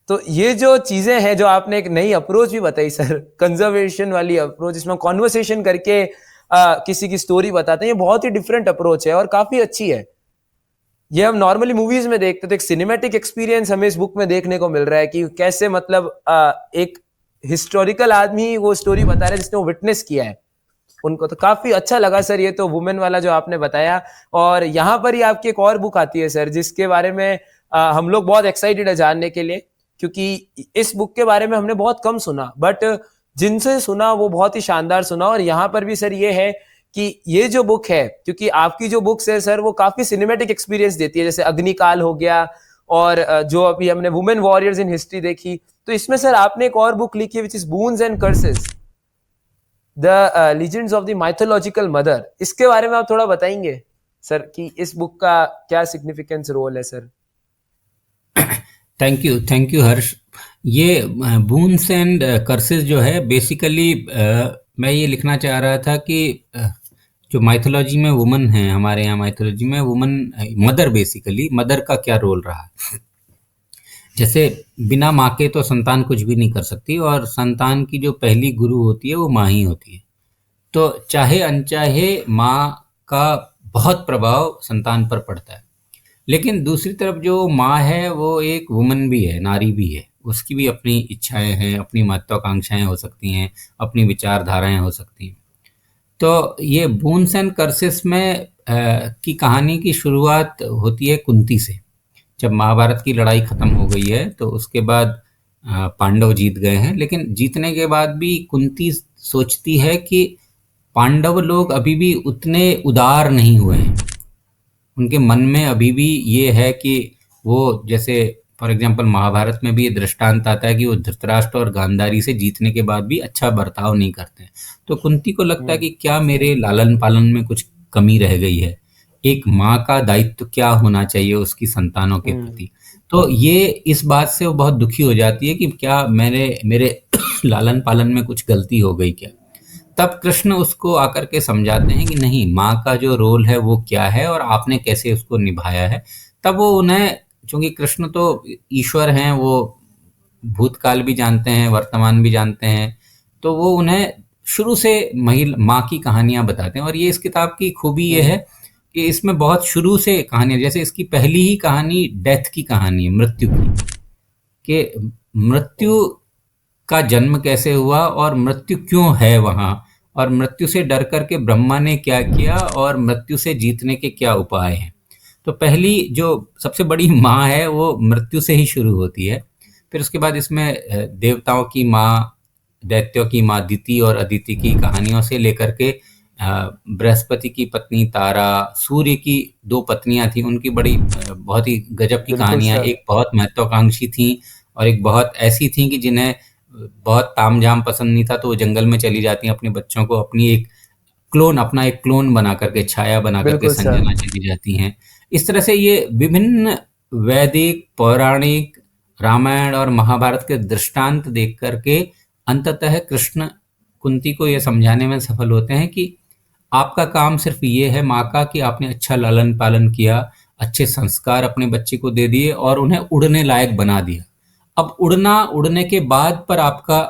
तो ये जो चीजें हैं, जो आपने एक नई अप्रोच भी बताई सर, कंजर्वेशन वाली अप्रोच, इसमें कॉन्वर्सेशन करके किसी की स्टोरी बताते हैं, ये बहुत ही डिफरेंट अप्रोच है और काफी अच्छी है। ये हम नॉर्मली मूवीज में देखते थे, एक सिनेमैटिक एक्सपीरियंस हमें इस बुक में देखने को मिल रहा है कि कैसे मतलब एक हिस्टोरिकल आदमी वो स्टोरी बता रहा है जिसने वो विटनेस किया है उनको। तो काफी अच्छा लगा सर ये तो वुमेन वाला जो आपने बताया। और यहाँ पर ही आपकी एक और बुक आती है सर, जिसके बारे में हम लोग बहुत एक्साइटेड है जानने के लिए, क्योंकि इस बुक के बारे में हमने बहुत कम सुना, बट जिनसे सुना वो बहुत ही शानदार सुना। और यहाँ पर भी सर ये है कि ये जो बुक है, क्योंकि आपकी जो बुक्स है सर, वो काफी सिनेमैटिक एक्सपीरियंस देती है, जैसे अग्निकाल हो गया, और जो अभी हमने वुमेन वॉरियर्स इन हिस्ट्री देखी। तो इसमें सर आपने एक और बुक लिखी है which is Boons and curses, the legends of the mythological mother. इसके बारे में आप थोड़ा बताएंगे सर कि इस बुक का क्या सिग्निफिकेंस रोल है सर? थैंक यू हर्ष। ये बून्स एंड कर्सेस जो है बेसिकली, मैं ये लिखना चाह रहा था कि जो माइथोलॉजी में वुमन है, हमारे यहाँ माइथोलॉजी में वुमन मदर, बेसिकली मदर का क्या रोल रहा। जैसे बिना माँ के तो संतान कुछ भी नहीं कर सकती, और संतान की जो पहली गुरु होती है वो माँ ही होती है। तो चाहे अनचाहे माँ का बहुत प्रभाव संतान पर पड़ता है। लेकिन दूसरी तरफ जो माँ है वो एक वुमन भी है, नारी भी है। उसकी भी अपनी इच्छाएं हैं, अपनी महत्वाकांक्षाएं हो सकती हैं, अपनी विचारधाराएं हो सकती हैं। तो ये बून्स एंड कर्सेस में की कहानी की शुरुआत होती है कुंती से। जब महाभारत की लड़ाई खत्म हो गई है तो उसके बाद पांडव जीत गए हैं, लेकिन जीतने के बाद भी कुंती सोचती है कि पांडव लोग अभी भी उतने उदार नहीं हुए हैं। उनके मन में अभी भी ये है कि वो, जैसे फॉर एग्जांपल महाभारत में भी ये दृष्टांत आता है कि वो धृतराष्ट्र और गांधारी से जीतने के बाद भी अच्छा बर्ताव नहीं करते। तो कुंती को लगता है कि क्या मेरे लालन पालन में कुछ कमी रह गई है, एक माँ का दायित्व क्या होना चाहिए उसकी संतानों के प्रति। तो ये इस बात से वो बहुत दुखी हो जाती है कि क्या मेरे लालन पालन में कुछ गलती हो गई क्या। तब कृष्ण उसको आकर के समझाते हैं कि नहीं, माँ का जो रोल है वो क्या है और आपने कैसे उसको निभाया है। तब वो उन्हें, चूंकि कृष्ण तो ईश्वर हैं, वो भूतकाल भी जानते हैं, वर्तमान भी जानते हैं, तो वो उन्हें शुरू से महिला माँ की कहानियां बताते हैं। और ये इस किताब की खूबी ये है कि इसमें बहुत शुरू से कहानियां, जैसे इसकी पहली ही कहानी डेथ की कहानी है, मृत्यु की, कि मृत्यु का जन्म कैसे हुआ और मृत्यु क्यों है वहाँ, और मृत्यु से डर करके ब्रह्मा ने क्या किया और मृत्यु से जीतने के क्या उपाय हैं। तो पहली जो सबसे बड़ी माँ है वो मृत्यु से ही शुरू होती है। फिर उसके बाद इसमें देवताओं की माँ, दैत्यों की माँ दिति और अदिति की कहानियों से लेकर के बृहस्पति की पत्नी तारा, सूर्य की दो पत्नियां थी, उनकी बड़ी बहुत ही गजब की कहानियां, एक बहुत महत्वाकांक्षी थी और एक बहुत ऐसी थी कि जिन्हें बहुत तामझाम पसंद नहीं था, तो वो जंगल में चली जाती हैं अपने बच्चों को अपना एक क्लोन बना करके, छाया बना करके संजना चली जाती हैं। इस तरह से ये विभिन्न वैदिक, पौराणिक, रामायण और महाभारत के दृष्टांत देख करके अंततः कृष्ण कुंती को यह समझाने में सफल होते हैं कि आपका काम सिर्फ ये है माँ का, कि आपने अच्छा लालन पालन किया, अच्छे संस्कार अपने बच्चे को दे दिए और उन्हें उड़ने लायक बना दिया। अब उड़ने के बाद पर आपका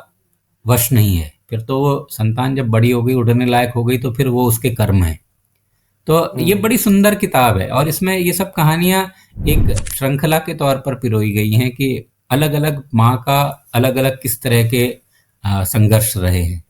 वश नहीं है, फिर तो वो संतान जब बड़ी हो गई, उड़ने लायक हो गई, तो फिर वो उसके कर्म है। तो ये बड़ी सुंदर किताब है और इसमें ये सब कहानियां एक श्रृंखला के तौर पर पिरोई गई हैं कि अलग अलग माँ का अलग अलग किस तरह के संघर्ष रहे हैं।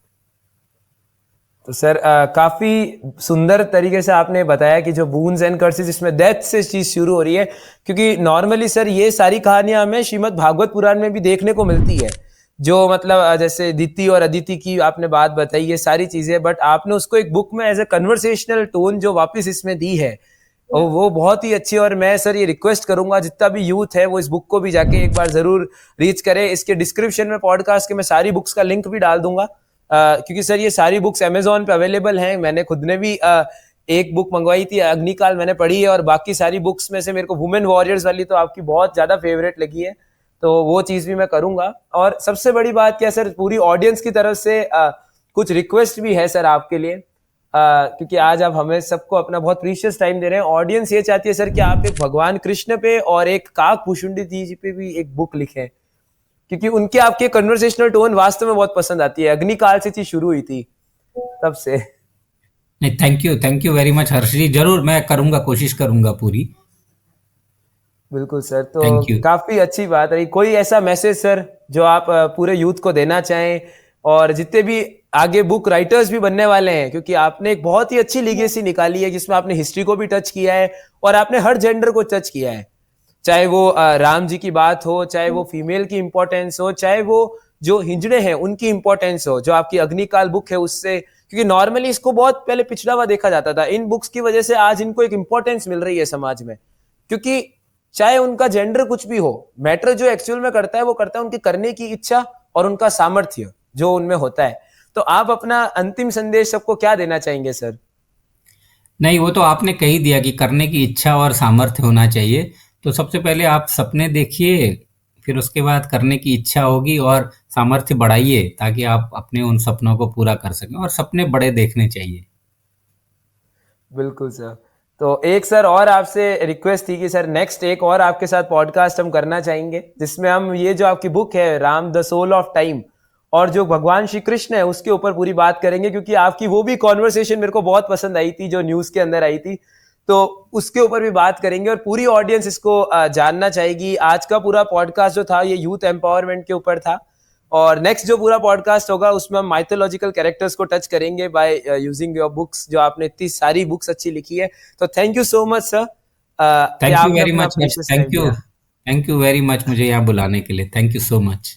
तो सर काफी सुंदर तरीके से आपने बताया कि जो बून्स एंड कर्सेस, इसमें डेथ से चीज शुरू हो रही है, क्योंकि नॉर्मली सर ये सारी कहानियां हमें श्रीमद् भागवत पुराण में भी देखने को मिलती है, जो मतलब जैसे दिति और अदिति की आपने बात बताई, ये सारी चीजें, बट आपने उसको एक बुक में एज ए कन्वर्सेशनल टोन जो वापस इसमें दी है, और वो बहुत ही अच्छी। और मैं सर ये रिक्वेस्ट करूंगा जितना भी यूथ है वो इस बुक को भी जाके एक बार जरूर रीच करे। इसके डिस्क्रिप्शन में पॉडकास्ट के मैं सारी बुक्स का लिंक भी डाल दूंगा, क्योंकि सर ये सारी बुक्स अमेजोन पे अवेलेबल हैं। मैंने खुद ने भी एक बुक मंगवाई थी, अग्निकाल, मैंने पढ़ी है, और बाकी सारी बुक्स में से मेरे को वुमेन वॉरियर्स वाली तो आपकी बहुत ज्यादा फेवरेट लगी है, तो वो चीज भी मैं करूंगा। और सबसे बड़ी बात क्या सर, पूरी ऑडियंस की तरफ से कुछ रिक्वेस्ट भी है सर आपके लिए, क्योंकि आज आप हमें सबको अपना बहुत प्रीशियस टाइम दे रहे हैं। ऑडियंस ये चाहती है सर कि आप एक भगवान कृष्ण पे और एक काक भुषुंडी जी पे भी एक बुक लिखें, क्योंकि उनके आपके कन्वर्सेशनल टोन वास्तव में बहुत पसंद आती है। अग्निकाल से चीज शुरू हुई थी तब से। नहीं, थैंक यू वेरी मच हर्ष जी, जरूर मैं करूंगा, कोशिश करूंगा पूरी। बिल्कुल सर, तो काफी अच्छी बात रही। कोई ऐसा मैसेज सर जो आप पूरे यूथ को देना चाहें, और जितने भी आगे बुक राइटर्स भी बनने वाले हैं, क्योंकि आपने एक बहुत ही अच्छी लीगेसी निकाली है जिसमें आपने हिस्ट्री को भी टच किया है और आपने हर जेंडर को टच किया है, चाहे वो राम जी की बात हो, चाहे वो फीमेल की इंपॉर्टेंस हो, चाहे वो जो हिजड़े हैं उनकी इंपॉर्टेंस हो, जो आपकी अग्निकाल बुक है उससे, क्योंकि नॉर्मली इसको बहुत पहले पिछड़ा हुआ देखा जाता था। इन बुक्स की वजह से आज इनको एक इंपॉर्टेंस मिल रही है समाज में, क्योंकि चाहे उनका जेंडर कुछ भी हो, मैटर जो एक्चुअल में करता है वो करता है उनकी करने की इच्छा और उनका सामर्थ्य जो उनमें होता है। तो आप अपना अंतिम संदेश सबको क्या देना चाहेंगे सर? नहीं, वो तो आपने कह ही दिया कि करने की इच्छा और सामर्थ्य होना चाहिए। तो सबसे पहले आप सपने देखिए, फिर उसके बाद करने की इच्छा होगी और सामर्थ्य बढ़ाइए ताकि आप अपने उन सपनों को पूरा कर सकें, और सपने बड़े देखने चाहिए। बिल्कुल सर। तो एक सर और आपसे रिक्वेस्ट थी कि सर नेक्स्ट एक और आपके साथ पॉडकास्ट हम करना चाहेंगे, जिसमें हम ये जो आपकी बुक है Ram the soul of time, और जो भगवान श्री कृष्ण है उसके ऊपर पूरी बात करेंगे, क्योंकि आपकी वो भी कॉन्वर्सेशन मेरे को बहुत पसंद आई थी जो न्यूज के अंदर आई थी। तो उसके ऊपर भी बात करेंगे और पूरी ऑडियंस इसको जानना चाहेगी। आज का पूरा पॉडकास्ट जो था ये यूथ एम्पावरमेंट के ऊपर था, और नेक्स्ट जो पूरा पॉडकास्ट होगा उसमें हम माइथोलॉजिकल कैरेक्टर्स को टच करेंगे बाय यूजिंग योर बुक्स, जो आपने इतनी सारी बुक्स अच्छी लिखी है। तो thank you so much sir कि थैंक यू आपने वेरी अपना मच हर्ष, प्रीशियस टाइम दिया। थैंक यू वेरी मच मुझे यहाँ बुलाने के लिए। Thank you so much.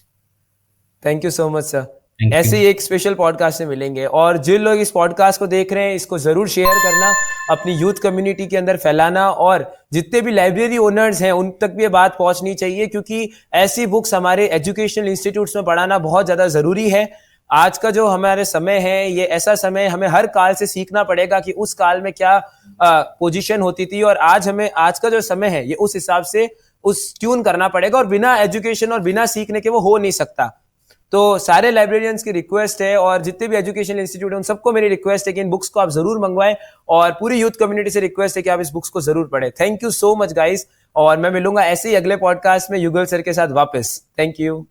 Thank you so much sir. Thank you. ऐसे ही एक स्पेशल पॉडकास्ट से मिलेंगे, और जिन लोग इस पॉडकास्ट को देख रहे हैं इसको जरूर शेयर करना, अपनी यूथ कम्युनिटी के अंदर फैलाना, और जितने भी लाइब्रेरी ओनर्स हैं उन तक भी ये बात पहुंचनी चाहिए, क्योंकि ऐसी बुक्स हमारे एजुकेशनल इंस्टीट्यूट्स में पढ़ाना बहुत ज़्यादा ज़रूरी है। आज का जो हमारे समय है ये ऐसा समय है, हमें हर काल से सीखना पड़ेगा कि उस काल में क्या पोजीशन होती थी, और आज हमें आज का जो समय है ये उस हिसाब से उस ट्यून करना पड़ेगा, और बिना एजुकेशन और बिना सीखने के वो हो नहीं सकता। तो सारे लाइब्रेरियंस की रिक्वेस्ट है, और जितने भी एजुकेशन इंस्टीट्यूट हैं उन सबको मेरी रिक्वेस्ट है कि इन बुक्स को आप जरूर मंगवाएं, और पूरी यूथ कम्युनिटी से रिक्वेस्ट है कि आप इस बुक्स को जरूर पढ़ें। Thank you so much guys, और मैं मिलूंगा ऐसे ही अगले पॉडकास्ट में युगल सर के साथ वापस। Thank you.